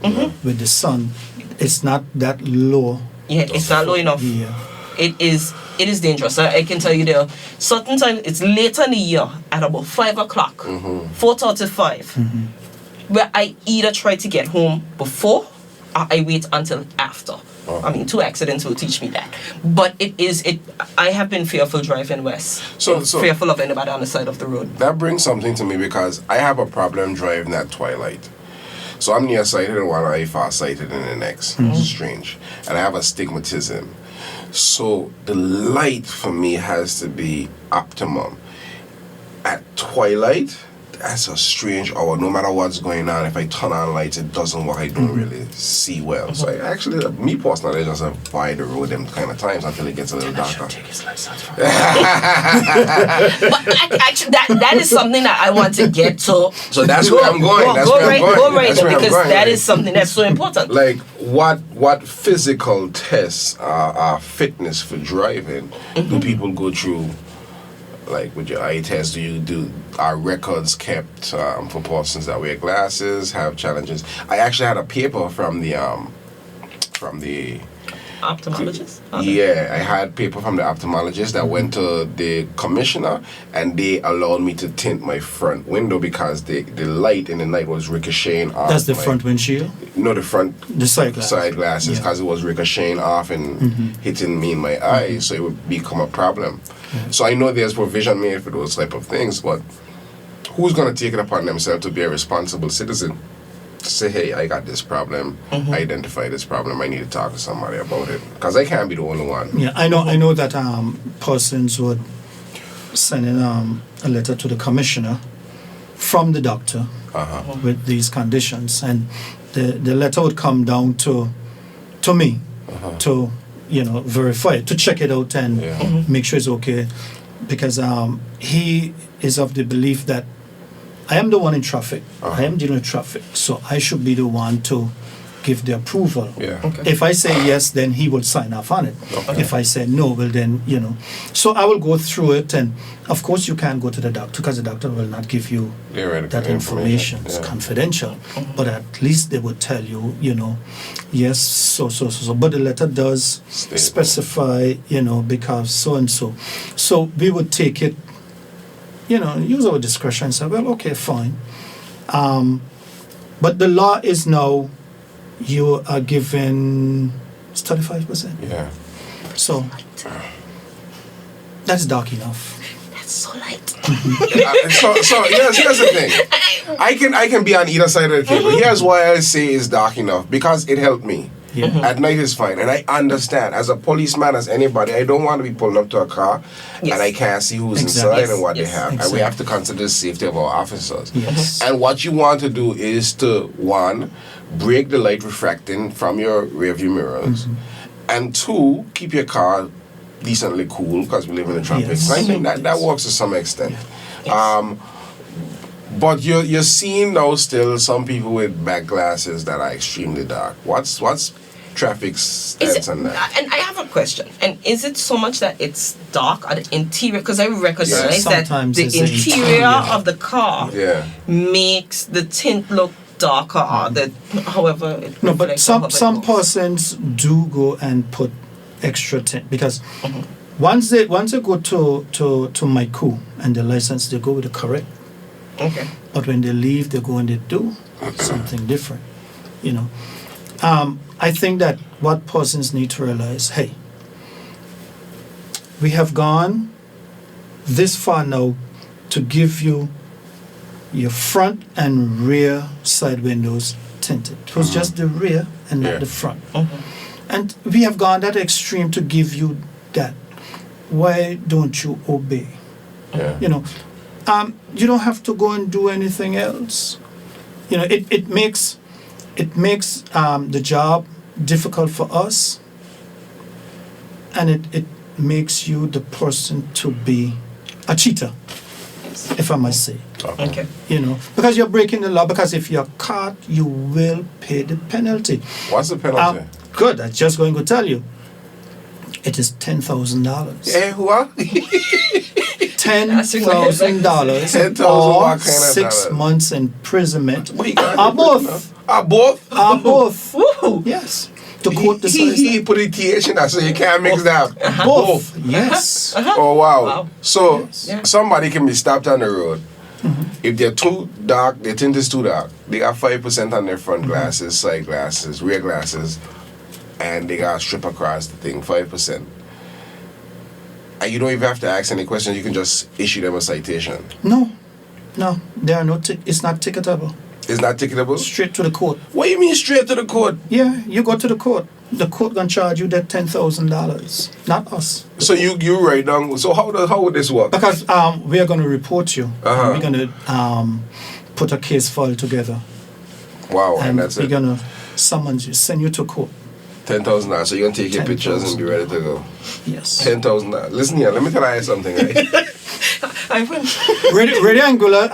Speaker 4: with the sun, it's not that low.
Speaker 3: Yeah, it's not low enough.
Speaker 4: Yeah.
Speaker 3: It is dangerous. I can tell you there are certain times, it's later in the year at about 5 o'clock, 4:35, where I either try to get home before or I wait until after. I mean, 2 accidents will teach me that. But I have been fearful driving west.
Speaker 2: So-
Speaker 3: fearful of anybody on the side of the road.
Speaker 2: That brings something to me because I have a problem driving at twilight. So I'm nearsighted in one eye, far-sighted in the next. It's strange. And I have astigmatism. So the light for me has to be optimum. At twilight, that's a strange hour. No matter what's going on, if I turn on lights, it doesn't work. I don't really see well. So I actually, me personally, I just avoid the road them kind of times until it gets a little darker.
Speaker 3: But actually, that is something that I want to get to.
Speaker 2: So that's where I'm going. That's where I'm going.
Speaker 3: Go right
Speaker 2: That's
Speaker 3: there,
Speaker 2: where I'm
Speaker 3: because
Speaker 2: going.
Speaker 3: that is something that's so important.
Speaker 2: Like what physical tests are fitness for driving do people go through? Like with your eye test, are records kept for persons that wear glasses, have challenges? I actually had a paper from the
Speaker 3: Ophthalmologist?
Speaker 2: yeah, I had paper from the ophthalmologist that went to the commissioner, and they allowed me to tint my front window because the light in the night was ricocheting off.
Speaker 4: That's the front windshield.
Speaker 2: No, the front
Speaker 4: The side glass.
Speaker 2: side glasses,
Speaker 4: Yeah.
Speaker 2: because it was ricocheting off and hitting me in my eyes, so it would become a problem. So I know there's provision made for those type of things, but who's gonna take it upon themselves to be a responsible citizen? To say, hey, I got this problem, identify this problem, I need to talk to somebody about it, because I can't be the only one.
Speaker 4: Yeah, I know that persons would send in a letter to the commissioner from the doctor with these conditions, and the letter would come down to me to verify it, to check it out and make sure it's okay, because he is of the belief that I am the one in traffic. I am dealing with traffic, so I should be the one to give the approval.
Speaker 2: Yeah.
Speaker 3: Okay.
Speaker 4: If I say yes, then he will sign off on it.
Speaker 2: Okay.
Speaker 4: If I say no, well then, So I will go through it, and of course you can't go to the doctor because the doctor will not give you
Speaker 2: Theoretical
Speaker 4: that information. It's
Speaker 2: Yeah.
Speaker 4: confidential. But at least they would tell you, yes, so. But the letter does
Speaker 2: State.
Speaker 4: specify, because so and so. So we would take it, use our discretion and say, well, okay, fine. But the law is now, you are given 35%.
Speaker 2: Yeah.
Speaker 4: So that's dark enough.
Speaker 3: That's so light.
Speaker 2: So here's the thing. I can be on either side of the table. Here's why I say it's dark enough, because it helped me.
Speaker 4: Yeah.
Speaker 2: At night is fine, and I understand. As a policeman, as anybody, I don't want to be pulling up to a car
Speaker 3: Yes.
Speaker 2: and I can't see who's
Speaker 4: Exactly.
Speaker 2: inside and what
Speaker 3: Yes.
Speaker 2: they have. And we
Speaker 4: Exactly.
Speaker 2: have to consider the safety of our officers.
Speaker 4: Yes.
Speaker 2: And what you want to do is to, one, break the light refracting from your rearview mirrors, and two, keep your car decently cool, because we live in a tropics.
Speaker 4: Yes.
Speaker 2: I think that works to some extent.
Speaker 3: Yes.
Speaker 2: But you're seeing now still some people with back glasses that are extremely dark. What's traffic
Speaker 3: Is
Speaker 2: stance
Speaker 3: it,
Speaker 2: on that?
Speaker 3: and I have a question. And is it so much that it's dark at the interior? Because I recognize that
Speaker 4: Sometimes
Speaker 3: the
Speaker 4: it's the
Speaker 3: interior
Speaker 4: interior.
Speaker 3: of the car
Speaker 2: Yeah.
Speaker 3: makes the tint look darker, or however it
Speaker 4: No, but
Speaker 3: reflects or however it
Speaker 4: some
Speaker 3: looks.
Speaker 4: persons do go and put extra tint, because once they go to Maiku and the license, they go with the correct.
Speaker 3: Okay.
Speaker 4: But when they leave, they go and they do something different. I think that what persons need to realize, hey, we have gone this far now to give you your front and rear side windows tinted. It was just the rear and
Speaker 2: Yeah.
Speaker 4: not the front. And we have gone that extreme to give you that. Why don't you obey?
Speaker 2: Yeah.
Speaker 4: You don't have to go and do anything else. It makes the job difficult for us, and it makes you the person to be a cheater, if I must say.
Speaker 3: Okay.
Speaker 4: Because you're breaking the law. Because if you're caught, you will pay the penalty.
Speaker 2: What's the penalty?
Speaker 4: Good. I'm just going to tell you. It is $10,000.
Speaker 2: Hey, who are?
Speaker 4: $10,000
Speaker 2: $10,000
Speaker 4: or
Speaker 2: what kind of
Speaker 4: 6
Speaker 2: dollar?
Speaker 4: months imprisonment.
Speaker 2: What you got?
Speaker 4: Are both.
Speaker 2: Both?
Speaker 4: Are both.
Speaker 3: Woohoo!
Speaker 4: Yes. The court
Speaker 2: He
Speaker 4: decides
Speaker 2: put a TH in that, so you can't mix that.
Speaker 4: that. Both. Yes.
Speaker 2: Oh, wow.
Speaker 3: Wow.
Speaker 2: So,
Speaker 4: Yes.
Speaker 3: Yeah.
Speaker 2: somebody can be stopped on the road. If they're too dark, their tint is too dark. They got 5% on their front glasses, side glasses, rear glasses, and they got to strip across the thing, 5%. And you don't even have to ask any questions, you can just issue them a citation.
Speaker 4: No. There are no. It's not ticketable.
Speaker 2: It's not ticketable?
Speaker 4: Straight to the court.
Speaker 2: What do you mean straight to the court?
Speaker 4: Yeah, you go to the court. The court gonna charge you that $10,000, not us.
Speaker 2: So you write down, so how would this work?
Speaker 4: Because we are gonna report you.
Speaker 2: Uh-huh.
Speaker 4: We're gonna put a case file together,
Speaker 2: Wow, and
Speaker 4: and
Speaker 2: that's
Speaker 4: we're
Speaker 2: it.
Speaker 4: gonna summons you, send you to court.
Speaker 2: $10,000. So you're gonna take your pictures and be ready to go.
Speaker 4: Yes.
Speaker 2: $10,000. Listen here, let me tell you something, right?
Speaker 3: I went.
Speaker 4: Radio Angular,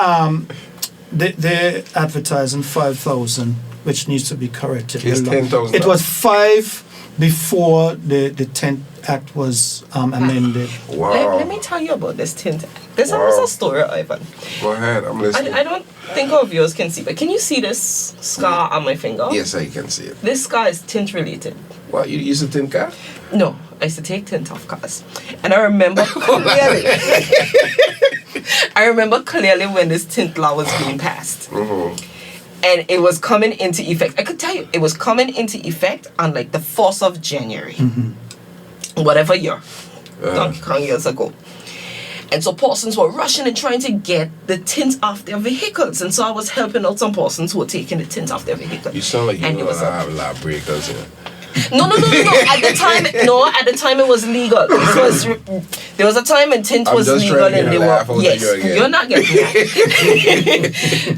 Speaker 4: they advertising 5,000, which needs to be corrected.
Speaker 2: It's 10,000.
Speaker 4: It was 5 before the 10th Act was amended.
Speaker 2: Wow.
Speaker 3: Let me tell you about this tint. This
Speaker 2: Wow.
Speaker 3: was a story, Ivan.
Speaker 2: Go ahead, I'm listening.
Speaker 3: I don't think our viewers can see, but can you see this scar on my finger?
Speaker 2: Yes, I can see it.
Speaker 3: This scar is tint related.
Speaker 2: What, you used to tint car?
Speaker 3: No, I used to take tint off cars. And I remember clearly. I remember clearly when this tint law was being passed. And it was coming into effect. I could tell you, it was coming into effect on like the 4th of January. Whatever year. Donkey Kong years ago. And so persons were rushing and trying to get the tint off their vehicles. And so I was helping out some persons who were taking the tint off their vehicles.
Speaker 2: You sound like you
Speaker 3: And
Speaker 2: know
Speaker 3: it was
Speaker 2: I have a lot of breakers here.
Speaker 3: No. At the time it was legal. There was a time when tint
Speaker 2: I'm
Speaker 3: was
Speaker 2: just
Speaker 3: legal
Speaker 2: trying to
Speaker 3: and
Speaker 2: get
Speaker 3: they
Speaker 2: a
Speaker 3: were
Speaker 2: laugh out of
Speaker 3: yes.
Speaker 2: you again.
Speaker 3: You're not getting that.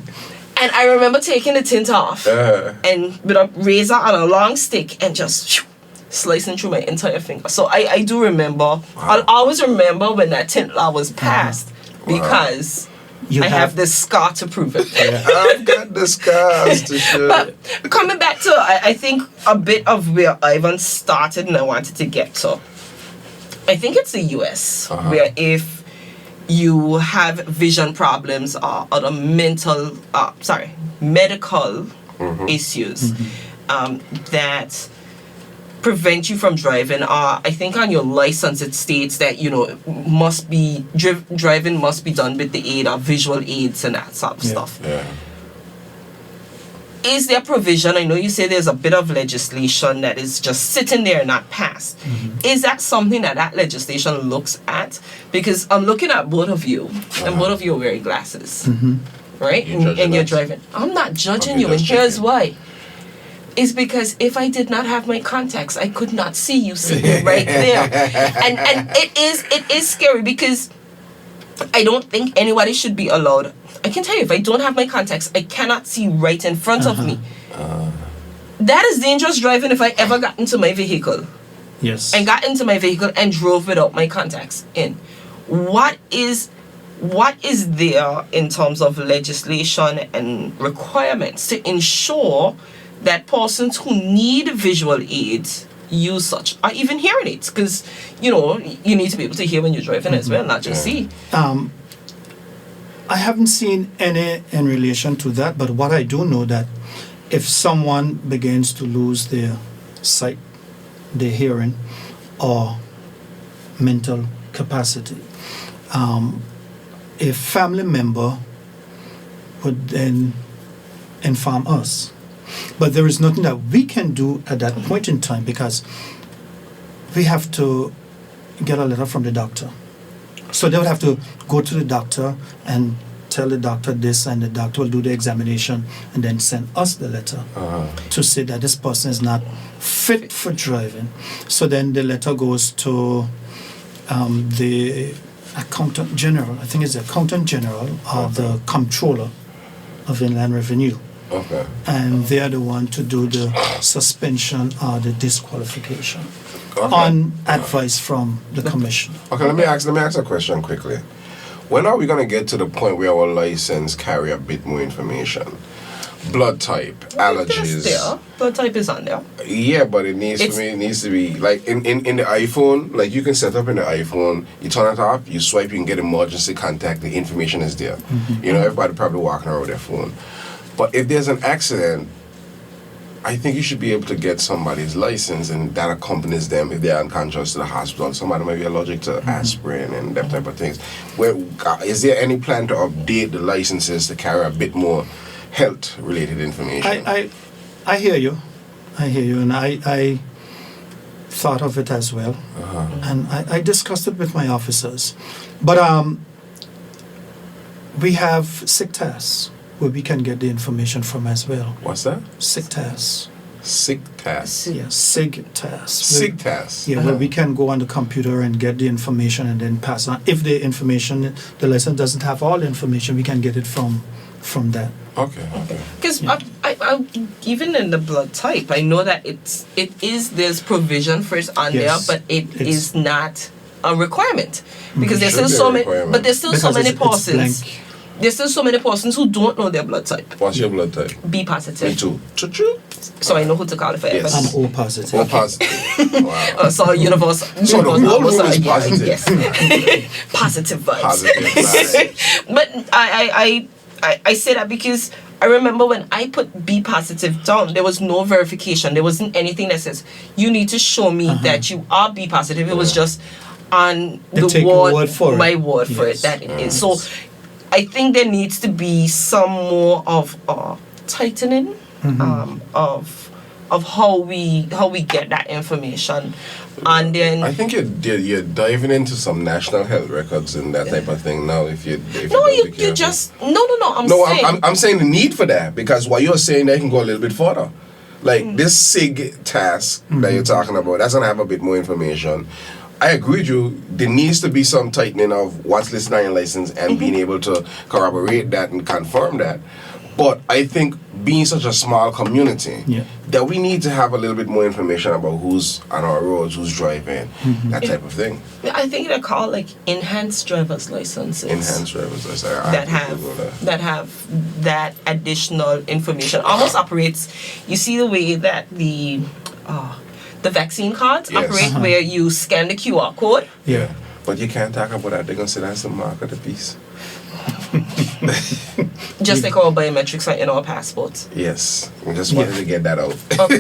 Speaker 3: And I remember taking the tint off and with a razor and a long stick and just slicing through my entire finger. So I do remember. I'll always remember when that tint law was passed because
Speaker 4: You
Speaker 3: I have the scar to prove it.
Speaker 2: I've got the scars to show.
Speaker 3: But coming back to, I think, a bit of where Ivan started and I wanted to get to. I think it's the US, where if you have vision problems or other medical issues that prevent you from driving, I think on your license it states that, you know, must be driving must be done with the aid of visual aids and that sort of stuff.
Speaker 2: Yeah.
Speaker 3: Is there provision? I know you say there's a bit of legislation that is just sitting there and not passed. Is that something that legislation looks at? Because I'm looking at both of you, and both of you are wearing glasses, right? And you're driving. I'm not judging
Speaker 2: Okay,
Speaker 3: you, and
Speaker 2: just
Speaker 3: here's
Speaker 2: checking.
Speaker 3: why. Is because if I did not have my contacts, I could not see you sitting right there, and it is scary because I don't think anybody should be allowed. I can tell you, if I don't have my contacts, I cannot see right in front of me. That is dangerous driving if I ever got into my vehicle
Speaker 4: Yes.
Speaker 3: and got into my vehicle and drove without my contacts in. What is there in terms of legislation and requirements to ensure that persons who need visual aids use such, or even hearing aids? Because, you know, you need to be able to hear when you're driving as well, not just see.
Speaker 4: I haven't seen any in relation to that, but what I do know that if someone begins to lose their sight, their hearing, or mental capacity, a family member would then inform us. But there is nothing that we can do at that point in time because we have to get a letter from the doctor. So they would have to go to the doctor and tell the doctor this, and the doctor will do the examination and then send us the letter to say that this person is not fit for driving. So then the letter goes to the accountant general. I think it's the accountant general or the comptroller of Inland Revenue.
Speaker 2: Okay.
Speaker 4: And they are the one to do the suspension or the disqualification
Speaker 2: Okay.
Speaker 4: on advice from the commissioner.
Speaker 2: Okay, let me ask a question quickly. When are we gonna get to the point where our license carry a bit more information? Blood type,
Speaker 3: That's
Speaker 2: allergies.
Speaker 3: there. Blood type is on there.
Speaker 2: Yeah, but it needs to be like in the iPhone, like you can set up in the iPhone, you turn it off, you swipe, you can get emergency contact, the information is there. You know, everybody probably walking around with their phone. But if there's an accident, I think you should be able to get somebody's license and that accompanies them if they're unconscious to the hospital. Somebody might be allergic to aspirin and that type of things. Is there any plan to update the licenses to carry a bit more health-related information?
Speaker 4: I hear you. And I thought of it as well. And I discussed it with my officers. But we have SIGTAS where we can get the information from as well.
Speaker 2: What's that?
Speaker 4: SIGTAS.
Speaker 2: SIGTAS.
Speaker 4: Yes, SIGTAS.
Speaker 2: SIGTAS.
Speaker 4: Yeah, where we can go on the computer and get the information and then pass on. If the license doesn't have all the information, we can get it from that.
Speaker 2: Okay.
Speaker 3: Because I even in the blood type, I know that there's provision for it on
Speaker 4: Yes,
Speaker 3: there, but it's
Speaker 4: it's-
Speaker 3: not a requirement because there's
Speaker 2: Should
Speaker 3: still
Speaker 2: be a
Speaker 3: so many.
Speaker 2: requirement.
Speaker 3: But there's still so
Speaker 4: Because
Speaker 3: many
Speaker 4: it's
Speaker 3: persons.
Speaker 4: blank.
Speaker 3: There's still so many persons who don't know their blood type.
Speaker 2: What's your blood type?
Speaker 3: B positive.
Speaker 2: Me too. Choo-choo.
Speaker 3: So I know who to call if I ever.
Speaker 2: Yes.
Speaker 4: I'm O positive.
Speaker 2: All positive. Wow.
Speaker 3: So universal.
Speaker 2: So the whole room is positive.
Speaker 3: Yes. Positive vibes.
Speaker 2: Positive vibes.
Speaker 3: But I say that because I remember when I put B positive down, there was no verification. There wasn't anything that says you need to show me that you are B positive. It was just on
Speaker 4: They
Speaker 3: the
Speaker 4: take your word for it.
Speaker 3: my word for it
Speaker 4: Yes.
Speaker 3: that it is. So I think there needs to be some more of tightening of how we get that information, and then
Speaker 2: I think you're diving into some national health records and that type of thing now. If you
Speaker 3: no,
Speaker 2: don't be
Speaker 3: you
Speaker 2: careful.
Speaker 3: just no. I'm
Speaker 2: No,
Speaker 3: saying
Speaker 2: I'm saying the need for that because what you're saying they can go a little bit further. Like this SIG task that you're talking about, that's gonna have a bit more information. I agree with you. There needs to be some tightening of what's listed on your license and being able to corroborate that and confirm that. But I think being such a small community,
Speaker 4: Yeah.
Speaker 2: that we need to have a little bit more information about who's on our roads, who's driving, that type of thing.
Speaker 3: I think they're called like enhanced driver's licenses.
Speaker 2: Enhanced drivers license. I
Speaker 3: that
Speaker 2: have to
Speaker 3: have
Speaker 2: Google that.
Speaker 3: that have that additional information. Almost operates. You see the way that the vaccine cards
Speaker 2: Yes.
Speaker 3: operate, where you scan the QR code.
Speaker 2: Yeah. But you can't talk about that. They're going to say that's the mark of the beast.
Speaker 3: Just like our biometrics are in our passports.
Speaker 2: Yes. I just wanted to get that out.
Speaker 3: Okay.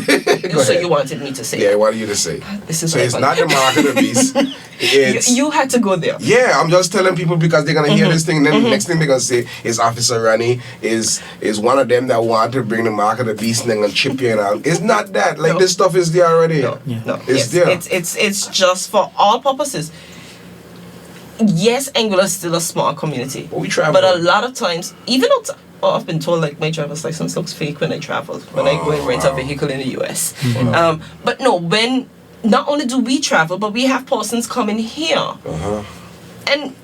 Speaker 2: Go
Speaker 3: So
Speaker 2: ahead.
Speaker 3: you wanted me to say
Speaker 2: Yeah, I
Speaker 3: that.
Speaker 2: wanted you to say.
Speaker 3: This is
Speaker 2: So it's
Speaker 3: what
Speaker 2: not the mark of the beast. It's,
Speaker 3: you had to go there.
Speaker 2: yeah, I'm just telling people because they're gonna hear this thing, and then the next thing they're gonna say is Officer Rani is one of them that want to bring the mark of the beast and then gonna chip you in out. It's not that. Like
Speaker 3: No.
Speaker 2: this stuff is there already.
Speaker 3: No,
Speaker 2: It's
Speaker 3: yes,
Speaker 2: there.
Speaker 3: it's just for all purposes. Yes, Anguilla is still a small community.
Speaker 2: But we travel.
Speaker 3: But a lot of times, even though I've been told like my driver's license looks fake when I travel, when I go and rent a vehicle in the US. But no, when not only do we travel, but we have persons coming here.
Speaker 2: Uh-huh.
Speaker 3: And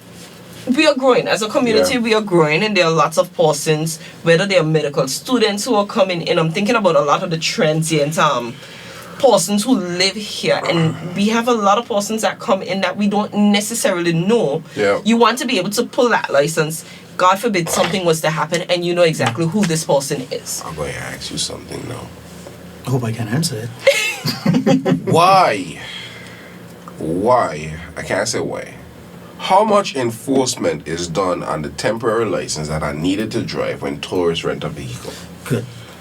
Speaker 3: we are growing as a community.
Speaker 2: Yeah.
Speaker 3: We are growing, and there are lots of persons, whether they are medical students who are coming in. I'm thinking about a lot of the transient persons who live here, and we have a lot of persons that come in that we don't necessarily know.
Speaker 2: Yeah.
Speaker 3: You want to be able to pull that license. God forbid something was to happen, and you know exactly who this person is.
Speaker 2: I'm going to ask you something now.
Speaker 4: I hope I can answer it.
Speaker 2: Why? I can't say why. How much enforcement is done on the temporary license that are needed to drive when tourists rent a vehicle?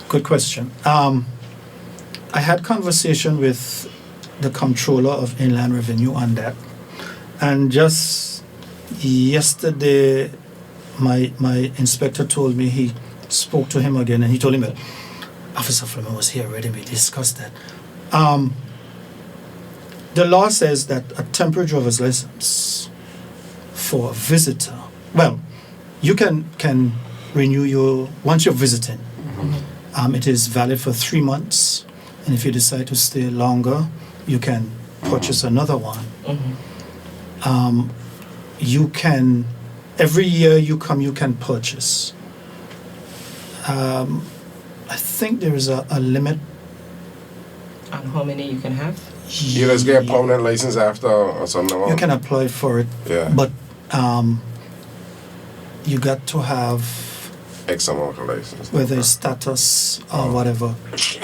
Speaker 4: Good question. I had conversation with the controller of Inland Revenue on that, and just yesterday, my inspector told me he spoke to him again, and he told him that Officer Fleming was here already. We discussed that. The law says that a temporary driver's license for a visitor, well, you can renew your once you're visiting. It is valid for 3 months. And if you decide to stay longer, you can purchase another one. You can, every year you come, you can purchase. I think there is a limit.
Speaker 3: And how many you can have?
Speaker 2: You just get a permanent license after or something.
Speaker 4: You can apply for it,
Speaker 2: Yeah.
Speaker 4: but you got to have
Speaker 2: X amount of license.
Speaker 4: whether it's status or whatever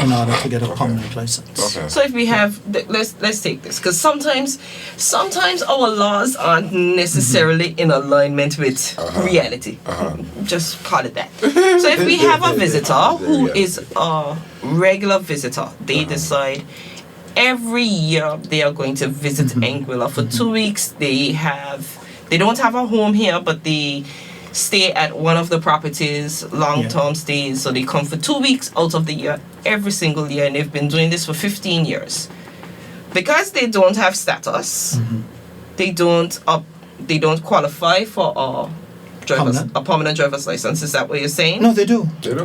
Speaker 4: in order to get a permanent license.
Speaker 2: Okay.
Speaker 3: So if we have, let's take this, because sometimes our laws aren't necessarily in alignment with reality. Just call it that. So if we have a visitor who is a regular visitor, they decide every year they are going to visit Anguilla for 2 weeks. They don't have a home here, but they stay at one of the properties, long-term stays. So they come for 2 weeks out of the year, every single year, and they've been doing this for 15 years. Because they don't have status, they don't qualify for a permanent driver's license. Is that what you're saying?
Speaker 4: No, they do.
Speaker 2: They do?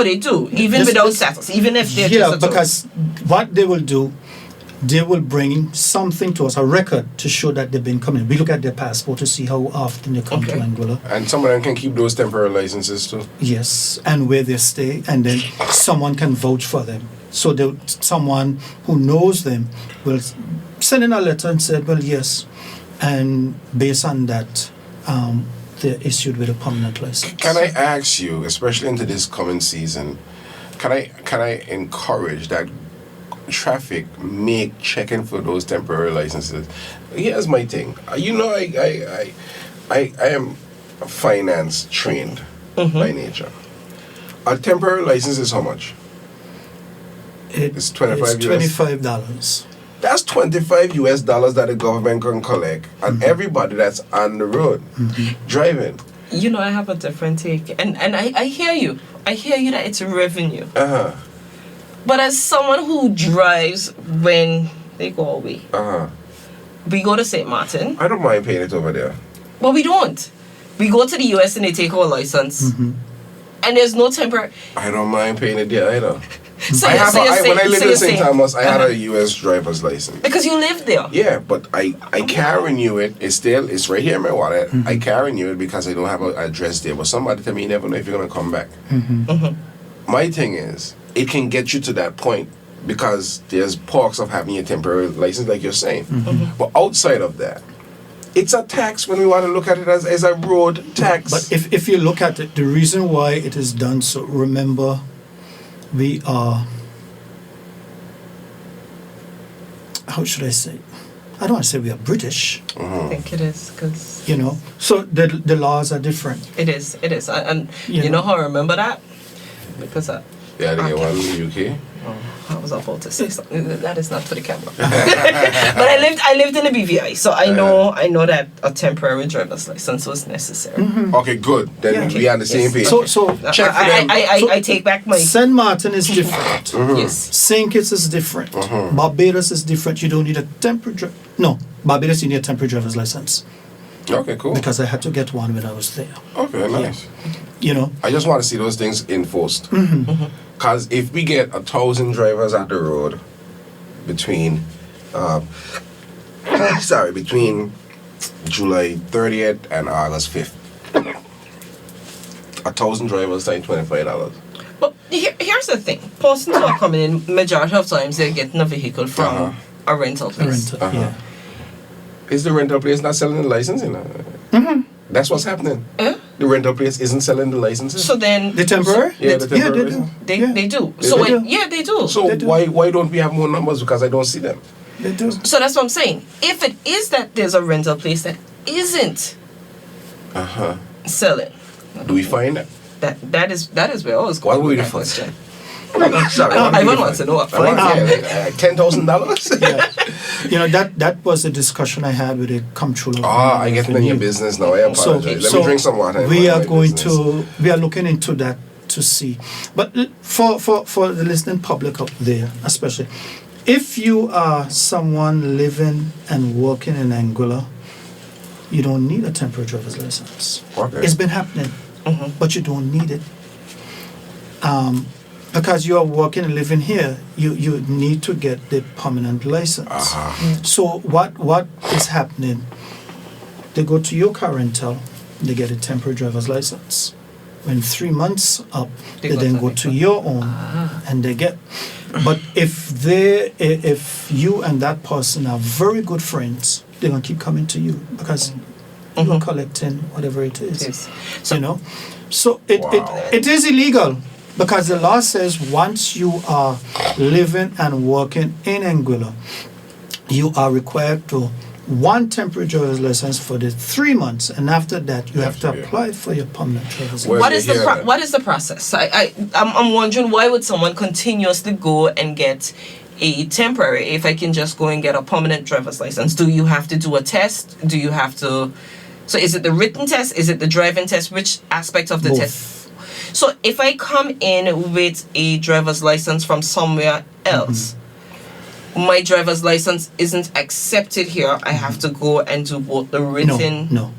Speaker 3: They do, even
Speaker 4: Just-
Speaker 3: without status, even if they're
Speaker 4: Yeah,
Speaker 3: just a tourist.
Speaker 4: because what they will do, they will bring something to us, a record to show that they've been coming. We look at their passport to see how often they come to
Speaker 3: Okay.
Speaker 4: Anguilla.
Speaker 2: And some of them can keep those temporary licenses too.
Speaker 4: Yes, and where they stay, and then someone can vouch for them. So someone who knows them will send in a letter and say, well, yes, and based on that, they're issued with a permanent license.
Speaker 2: Can I ask you, especially into this coming season, can I encourage that traffic make checking for those temporary licenses? Here's my thing. You know, I am finance trained by nature. A temporary license is how much? It's $25
Speaker 4: It's $25.
Speaker 2: That's $25 US that the government can collect on everybody that's on the road driving.
Speaker 3: You know, I have a different take, and I hear you. I hear you that it's revenue. But as someone who drives when they go away, we go to St. Martin,
Speaker 2: I don't mind paying it over there.
Speaker 3: but we don't. We go to the US and they take our license, and there's no temporary.
Speaker 2: I don't mind paying it there either.
Speaker 3: So
Speaker 2: I
Speaker 3: you're-
Speaker 2: have
Speaker 3: so you're
Speaker 2: when I
Speaker 3: saying-
Speaker 2: lived
Speaker 3: so
Speaker 2: in
Speaker 3: you're
Speaker 2: St.
Speaker 3: saying-
Speaker 2: Thomas, I had
Speaker 3: Uh-huh.
Speaker 2: a U.S. driver's license.
Speaker 3: Because you live there.
Speaker 2: Yeah, but I can renew it. It's right here in my wallet. I can renew it because I don't have an address there. But somebody tell me you never know if you're gonna come back. My thing is, it can get you to that point because there's perks of having a temporary license, like you're saying. But outside of that, it's a tax when we want to look at it as a road tax.
Speaker 4: But if you look at it, the reason why it is done so, remember, we are, how should I say? I don't want to say we are British,
Speaker 3: I think it is because
Speaker 4: you know. So the laws are different.
Speaker 3: it is. It is. And
Speaker 4: You
Speaker 3: you know
Speaker 4: know.
Speaker 3: how I remember that? Because
Speaker 2: yeah, they get
Speaker 3: Okay.
Speaker 2: one in the UK.
Speaker 3: I was about to say something that is not for the camera. But I lived in the BVI, so I know that a temporary driver's license was necessary.
Speaker 2: Okay, good. Then
Speaker 4: Yeah.
Speaker 2: we are on the same
Speaker 3: Yes.
Speaker 2: page.
Speaker 4: So
Speaker 2: Check for them.
Speaker 3: I take back my
Speaker 4: Saint Martin is different.
Speaker 3: yes.
Speaker 4: Saint Kitts is different. Barbados is different. You don't need a temporary. No, Barbados you need a temporary driver's license
Speaker 2: Okay, cool.
Speaker 4: because I had to get one when I was there.
Speaker 2: Okay, nice.
Speaker 4: You know.
Speaker 2: I just want to see those things enforced. Because if we get 1,000 drivers on the road between, between July 30th and August 5th, 1,000 drivers times $25.
Speaker 3: But here's the thing: persons who are coming in, majority of times they're getting a vehicle from a rental
Speaker 4: A
Speaker 3: place.
Speaker 4: rental, yeah.
Speaker 2: Is the rental place not selling the license? You know? That's what's happening.
Speaker 3: Eh?
Speaker 2: The rental place isn't selling the licenses.
Speaker 3: So then
Speaker 4: The temporary?
Speaker 2: Yeah, the temporary
Speaker 4: they do.
Speaker 2: license.
Speaker 3: they do.
Speaker 2: They
Speaker 3: So
Speaker 2: do?
Speaker 3: when, yeah, they do.
Speaker 2: So
Speaker 4: They do.
Speaker 2: why don't we have more numbers? Because I don't see them.
Speaker 4: They do.
Speaker 3: So that's what I'm saying. If it is that there's a rental place that isn't selling,
Speaker 2: Do we find that?
Speaker 3: that is where I was going
Speaker 2: What would
Speaker 3: with
Speaker 2: we
Speaker 3: that
Speaker 2: find?
Speaker 3: question.
Speaker 2: Sorry,
Speaker 3: Ivan wants to know what
Speaker 2: I want
Speaker 3: fine.
Speaker 2: $10,000.
Speaker 4: Yeah. You know, that was a discussion I had with a comptroller.
Speaker 2: I get in your business now. I apologize. Let me drink some water.
Speaker 4: We are
Speaker 2: My
Speaker 4: going
Speaker 2: business.
Speaker 4: we are looking into that to see. But for the listening public up there, especially, if you are someone living and working in Anguilla, you don't need a temporary driver's license.
Speaker 2: Okay.
Speaker 4: It's been happening, but you don't need it. Because you are working and living here, you need to get the permanent license. So what is happening? They go to your car rental, they get a temporary driver's license. When 3 months up,
Speaker 3: They
Speaker 4: they
Speaker 3: go
Speaker 4: then
Speaker 3: to
Speaker 4: go
Speaker 3: the
Speaker 4: to
Speaker 3: car.
Speaker 4: your own and they get. But if you and that person are very good friends, they're gonna keep coming to you because you're collecting whatever it is.
Speaker 3: Yes.
Speaker 4: You know, so it is illegal because the law says once you are living and working in Anguilla, you are required to one temporary driver's license for the 3 months, and after that you have to
Speaker 2: Yeah.
Speaker 4: apply for your permanent driver's
Speaker 2: Where-
Speaker 4: license.
Speaker 3: What is
Speaker 2: you hear that?
Speaker 3: what is the process? I'm wondering why would someone continuously go and get a temporary if I can just go and get a permanent driver's license? Do you have to do a test? Do you have to? So is it the written test? Is it the driving test? Which aspect of the
Speaker 4: Both.
Speaker 3: test? So if I come in with a driver's license from somewhere else, my driver's license isn't accepted here. I have to go and do both the written.
Speaker 4: No.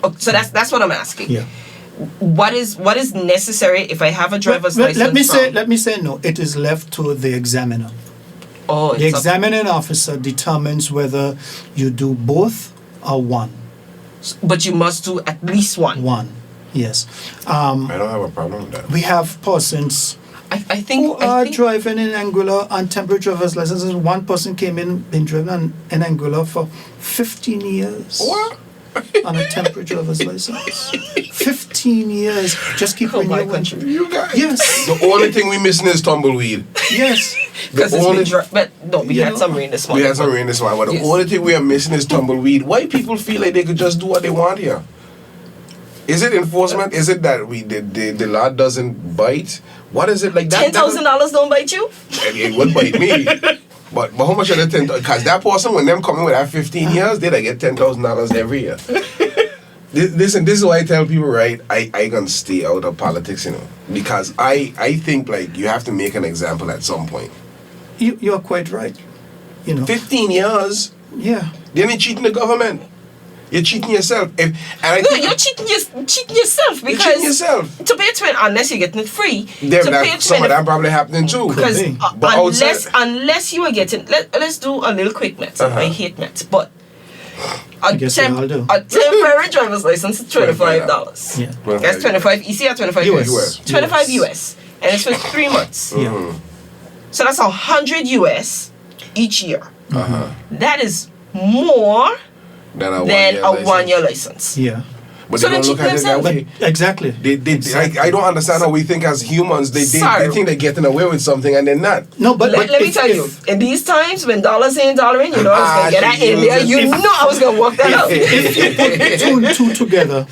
Speaker 3: Oh, so that's what I'm asking.
Speaker 4: Yeah.
Speaker 3: What is necessary if I have a driver's license?
Speaker 4: Let me say no. It is left to the examiner.
Speaker 3: Oh,
Speaker 4: The
Speaker 3: it's
Speaker 4: examining officer determines whether you do both or one.
Speaker 3: but you must do at least one.
Speaker 4: One, yes.
Speaker 2: I don't have a problem with that.
Speaker 4: We have persons
Speaker 3: I think.
Speaker 4: who are driving in Anguilla on temporary driver's licenses. One person came been driving in Anguilla for 15 years.
Speaker 2: What?
Speaker 4: On a temporary driver's license. 15 years. Just keep
Speaker 3: Oh, my
Speaker 4: renewing.
Speaker 3: country.
Speaker 2: You guys.
Speaker 4: Yes,
Speaker 2: The only thing we missing is tumbleweed.
Speaker 4: yes.
Speaker 3: Because
Speaker 2: The
Speaker 3: it's been
Speaker 2: only-
Speaker 3: but no, we
Speaker 4: You
Speaker 3: had
Speaker 4: know,
Speaker 3: some rain this
Speaker 2: We
Speaker 3: morning.
Speaker 2: had some rain this morning, but the
Speaker 3: Yes.
Speaker 2: only thing we are missing is tumbleweed. Why people feel like they could just do what they want here? Is it enforcement? Is it that the law doesn't bite? What is it like that?
Speaker 3: $10,000 don't bite you?
Speaker 2: It would bite me. But how much are the 10? Because that person, when them coming with that 15 years, they like get $10,000 every year. Listen, this is why I tell people, right? I gonna stay out of politics, you know, because I think like you have to make an example at some point.
Speaker 4: You are quite right. You know.
Speaker 2: 15 years,
Speaker 4: Yeah.
Speaker 2: they ain't cheating the government. You're cheating yourself. And I
Speaker 3: No,
Speaker 2: think
Speaker 3: you're cheating yourself because
Speaker 2: cheating yourself.
Speaker 3: to pay 20, unless you're getting it free.
Speaker 2: There,
Speaker 3: to pay
Speaker 2: some of that probably happening too.
Speaker 3: because
Speaker 4: be.
Speaker 2: But
Speaker 3: unless you are getting, let's do a little quick math. I hate math, but a,
Speaker 4: guess we all do.
Speaker 3: a temporary driver's license is $25.
Speaker 4: Yeah.
Speaker 3: That's 25 EC or 25
Speaker 4: US.
Speaker 3: US. 25 US, and it's for 3 months.
Speaker 4: Yeah.
Speaker 3: So that's 100 US each year.
Speaker 2: Uh-huh.
Speaker 3: That is more
Speaker 2: Than a
Speaker 3: than a
Speaker 2: license.
Speaker 3: 1 year license.
Speaker 4: Yeah.
Speaker 2: But
Speaker 3: So
Speaker 2: they don't
Speaker 3: they
Speaker 2: look
Speaker 3: cheat
Speaker 2: at it that
Speaker 3: themselves.
Speaker 2: way.
Speaker 4: Exactly.
Speaker 2: I don't understand how we think as humans. They think they're getting away with something and they're not.
Speaker 4: No, but
Speaker 3: Let me
Speaker 4: if-
Speaker 3: tell you,
Speaker 4: if-
Speaker 3: in these times when dollars in, dollar in, you know I was
Speaker 2: Ah,
Speaker 3: gonna get that
Speaker 2: she
Speaker 3: in there.
Speaker 2: was
Speaker 3: You
Speaker 2: just-
Speaker 3: know I was gonna work that out.
Speaker 4: if you put two and two together,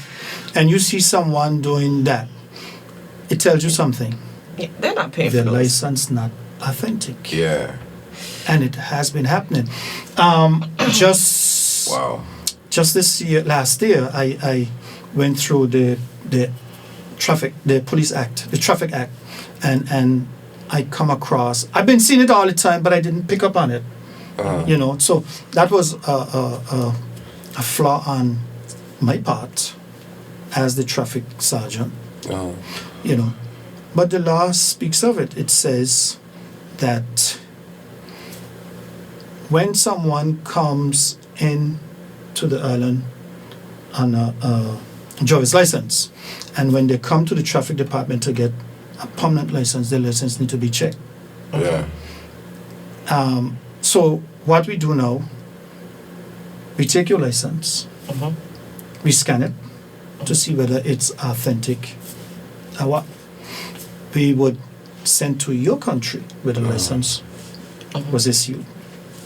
Speaker 4: and you see someone doing that, it tells you something.
Speaker 3: Yeah, they're not paying
Speaker 4: The
Speaker 3: for those.
Speaker 4: license not authentic,
Speaker 2: Yeah.
Speaker 4: and it has been happening. Just
Speaker 2: Wow.
Speaker 4: just this year, last year, I went through the police act, the traffic act, and I come across. I've been seeing it all the time, but I didn't pick up on it. You know, so that was a flaw on my part as the traffic sergeant.
Speaker 2: Oh.
Speaker 4: You know, but the law speaks of it. It says that when someone comes in to the island on a driver's license, and when they come to the traffic department to get a permanent license, their license need to be checked.
Speaker 2: Yeah.
Speaker 4: So what we do now, we take your license, we scan it to see whether it's authentic. What we would send to your country where the license was issued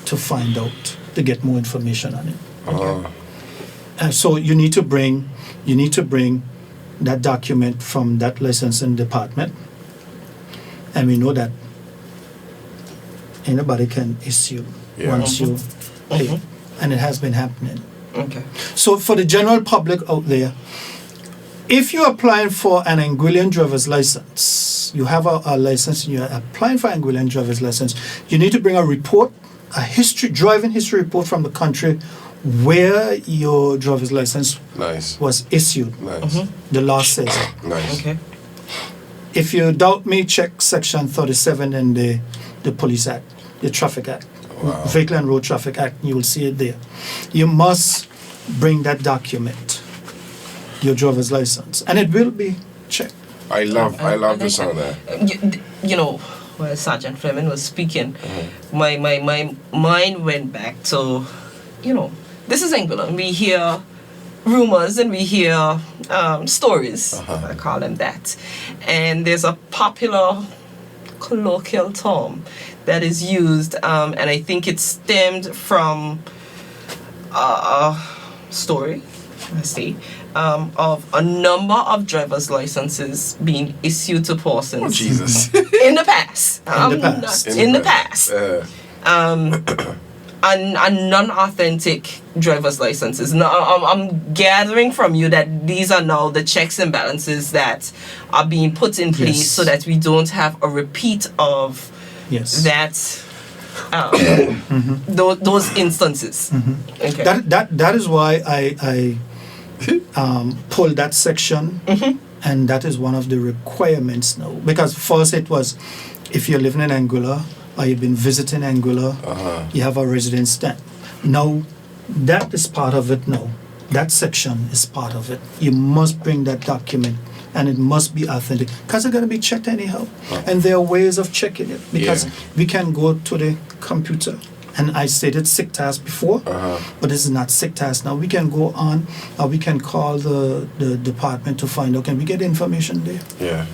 Speaker 4: to find out, to get more information on it. And so you need to bring that document from that licensing department, and we know that anybody can issue once you pay, and it has been happening.
Speaker 3: Okay.
Speaker 4: So for the general public out there, if you're applying for an Anguillan driver's license, you have a license and you're applying for an Anguillan driver's license, you need to bring a report, driving history report from the country where your driver's license
Speaker 2: Nice.
Speaker 4: was issued.
Speaker 2: Nice.
Speaker 4: The law says it.
Speaker 2: Nice.
Speaker 3: Okay.
Speaker 4: If you doubt me, check section 37 in the Police Act, the Traffic Act,
Speaker 2: Wow.
Speaker 4: Vehicle and Road Traffic Act, you will see it there. You must bring that document, your driver's license, and it will be checked.
Speaker 2: I love the sound of that.
Speaker 3: You know, while Sergeant Fleming was speaking, my mind went back to, you know, this is Angola. We hear rumors and we hear stories. I call them that. And there's a popular colloquial term that is used, and I think it stemmed from a story, let's see, of a number of driver's licenses being issued to persons
Speaker 2: Oh, Jesus.
Speaker 3: in the past.
Speaker 4: In the
Speaker 3: past. And non-authentic driver's licenses. Now, I'm gathering from you that these are now the checks and balances that are being put in place
Speaker 4: Yes.
Speaker 3: so that we don't have a repeat of
Speaker 4: Yes.
Speaker 3: that those instances. Okay.
Speaker 4: That is why I pulled that section, and that is one of the requirements now. Because first it was, if you're living in Anguilla or you've been visiting Anguilla, you have a residence stamp. Now, that is part of it now. That section is part of it. You must bring that document, and it must be authentic, because it's going to be checked anyhow. And there are ways of checking it, because we can go to the computer. And I stated SICTAS before, but this is not SICTAS now. We can go on, or we can call the department to find out. Can we get information there?
Speaker 2: Yeah.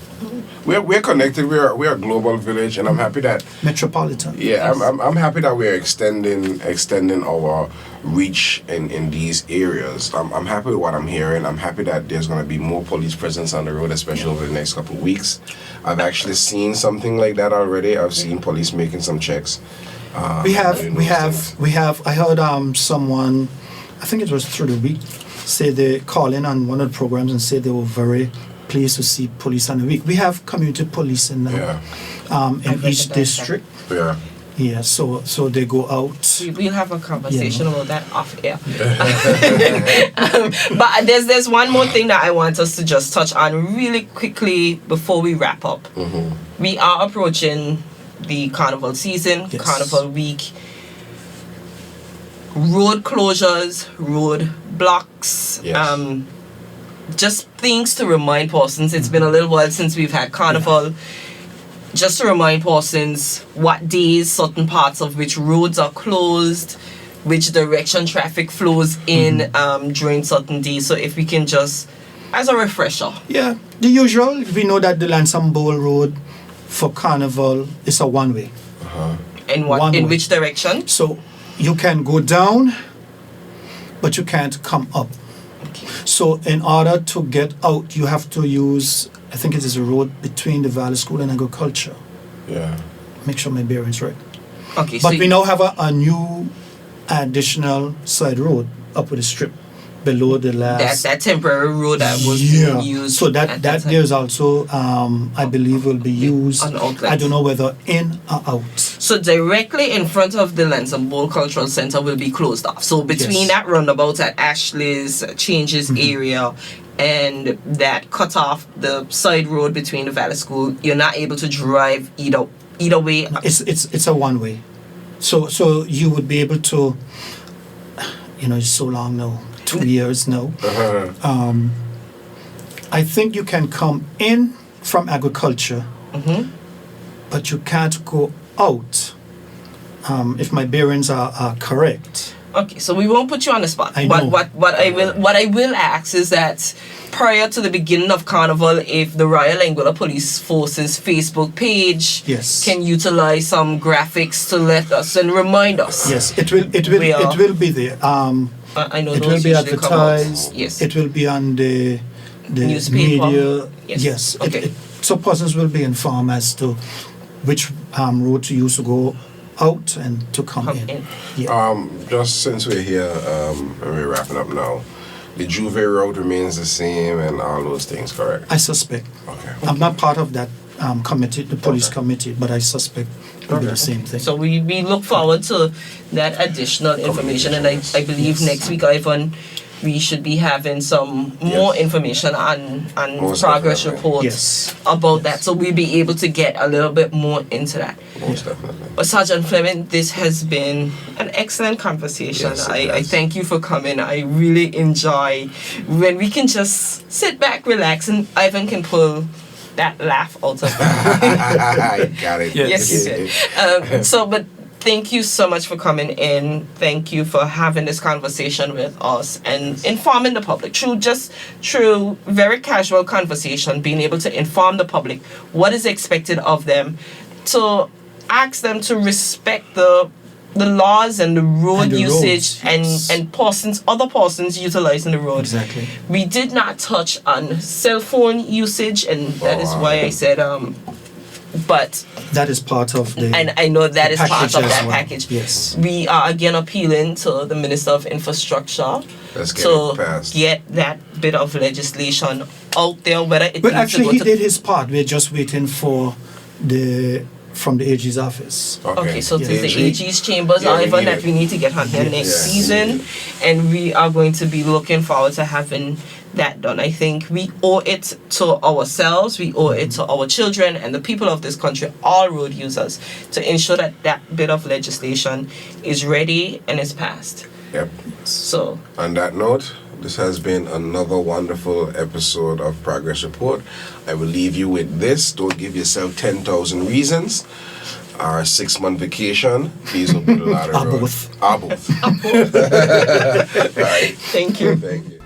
Speaker 2: We're connected. We're a global village, and I'm happy that
Speaker 4: Metropolitan.
Speaker 2: yeah, I'm happy that we're extending our reach in these areas. I'm happy with what I'm hearing. I'm happy that there's going to be more police presence on the road, especially over the next couple of weeks. I've actually seen something like that already. I've seen police making some checks.
Speaker 4: We have. I heard someone, I think it was through the week, say they call in on one of the programs and say they were very pleased to see police on the week. We have community policing now
Speaker 2: Yeah.
Speaker 4: in each district.
Speaker 2: Yeah.
Speaker 4: Yeah, so they go out.
Speaker 3: We'll have a conversation about that off air. But there's one more thing that I want us to just touch on really quickly before we wrap up. We are approaching the carnival season,
Speaker 4: Yes.
Speaker 3: carnival week. Road closures, road blocks,
Speaker 2: Yes.
Speaker 3: just things to remind persons. It's been a little while since we've had carnival. Just to remind persons what days certain parts of which roads are closed, which direction traffic flows in during certain days. So if we can just, as a refresher.
Speaker 4: Yeah, the usual. We know that the Lansam Bowl Road for Carnival is a one-way.
Speaker 3: In what?
Speaker 4: One
Speaker 3: In
Speaker 4: way.
Speaker 3: which direction?
Speaker 4: So you can go down, but you can't come up. So in order to get out, you have to use, I think it is a road between the Valley School and Agriculture.
Speaker 2: Yeah.
Speaker 4: Make sure my bearings right.
Speaker 3: Okay,
Speaker 4: But
Speaker 3: so
Speaker 4: we now have a new additional side road up with a strip below the last.
Speaker 3: that temporary road that was
Speaker 4: Yeah.
Speaker 3: being used.
Speaker 4: So
Speaker 3: at
Speaker 4: that
Speaker 3: time.
Speaker 4: there's also I believe will be used.
Speaker 3: An outlet.
Speaker 4: I don't know whether in or out.
Speaker 3: So directly in front of the Lansam Bowl Cultural Center will be closed off. So between
Speaker 4: Yes.
Speaker 3: that roundabout at Ashley's Changes area and that cut off the side road between the Valley School, you're not able to drive either way.
Speaker 4: It's a one way. So you would be able to, it's so long now, 2 years now. I think you can come in from agriculture, but you can't go out. If my bearings are correct.
Speaker 3: Okay, so we won't put you on the spot.
Speaker 4: I
Speaker 3: But
Speaker 4: know.
Speaker 3: what I will ask is that prior to the beginning of Carnival, if the Royal Anguilla Police Force's Facebook page
Speaker 4: Yes.
Speaker 3: can utilize some graphics to let us and remind us.
Speaker 4: Yes, it will be there.
Speaker 3: I know
Speaker 4: It
Speaker 3: those
Speaker 4: will be
Speaker 3: usually come out.
Speaker 4: advertised.
Speaker 3: Yes.
Speaker 4: It will be on the
Speaker 3: Newspaper.
Speaker 4: media.
Speaker 3: Yes.
Speaker 4: Yes.
Speaker 3: Okay.
Speaker 4: So persons will be informed as to which road to use to go out and to come in. Yeah.
Speaker 2: Just since we're here, and we're wrapping up now, the Juve route remains the same and all those things, correct?
Speaker 4: I suspect.
Speaker 2: Okay.
Speaker 4: I'm not part of that committee, the police
Speaker 2: Okay.
Speaker 4: committee, but I suspect it will be the same thing.
Speaker 3: So we look forward to that additional information, and I believe next week, Ivan, we should be having some more information on
Speaker 2: Most
Speaker 3: progress
Speaker 2: definitely.
Speaker 3: reports
Speaker 4: Yes.
Speaker 3: about that, so we'll be able to get a little bit more into that.
Speaker 2: Most definitely.
Speaker 3: But Sergeant Fleming, this has been an excellent conversation.
Speaker 2: Yes, it
Speaker 3: I
Speaker 2: has.
Speaker 3: thank you for coming. I really enjoy when we can just sit back, relax, and Ivan can pull that laugh out of
Speaker 2: I got it.
Speaker 3: Yes, you did. But thank you so much for coming in. Thank you for having this conversation with us and informing the public through very casual conversation, being able to inform the public what is expected of them, to ask them to respect the laws and the road
Speaker 4: And the
Speaker 3: usage
Speaker 4: roads, yes.
Speaker 3: and other persons utilizing the road.
Speaker 4: Exactly.
Speaker 3: We did not touch on cell phone usage, and that is why I said but
Speaker 4: That is part of the.
Speaker 3: and I know that is part
Speaker 4: package
Speaker 3: of
Speaker 4: as
Speaker 3: that
Speaker 4: well.
Speaker 3: package.
Speaker 4: Yes.
Speaker 3: We are again appealing to the Minister of Infrastructure
Speaker 2: Let's get
Speaker 3: to
Speaker 2: it passed.
Speaker 3: get that bit of legislation out there, whether it
Speaker 4: But
Speaker 3: needs
Speaker 4: actually,
Speaker 3: to
Speaker 4: he
Speaker 3: go to
Speaker 4: did his part. We're just waiting for from the AG's office.
Speaker 3: Okay, so it is
Speaker 2: AG.
Speaker 3: the AG's chambers,
Speaker 2: Yeah, we
Speaker 3: Ivan,
Speaker 2: need
Speaker 3: that
Speaker 2: it.
Speaker 3: we need to get on here
Speaker 4: Yes.
Speaker 3: next
Speaker 2: Yeah.
Speaker 3: season, and we are going to be looking forward to having that done. I think we owe it to ourselves, we owe it to our children and the people of this country, all road users, to ensure that that bit of legislation is ready and is passed.
Speaker 2: Yep.
Speaker 3: So,
Speaker 2: On that note, this has been another wonderful episode of Progress Report. I will leave you with this. Don't give yourself 10,000 reasons. Our 6-month vacation. Please open the lot of
Speaker 4: Or
Speaker 2: road.
Speaker 4: both.
Speaker 2: Both. All right.
Speaker 3: thank you.
Speaker 2: Thank you.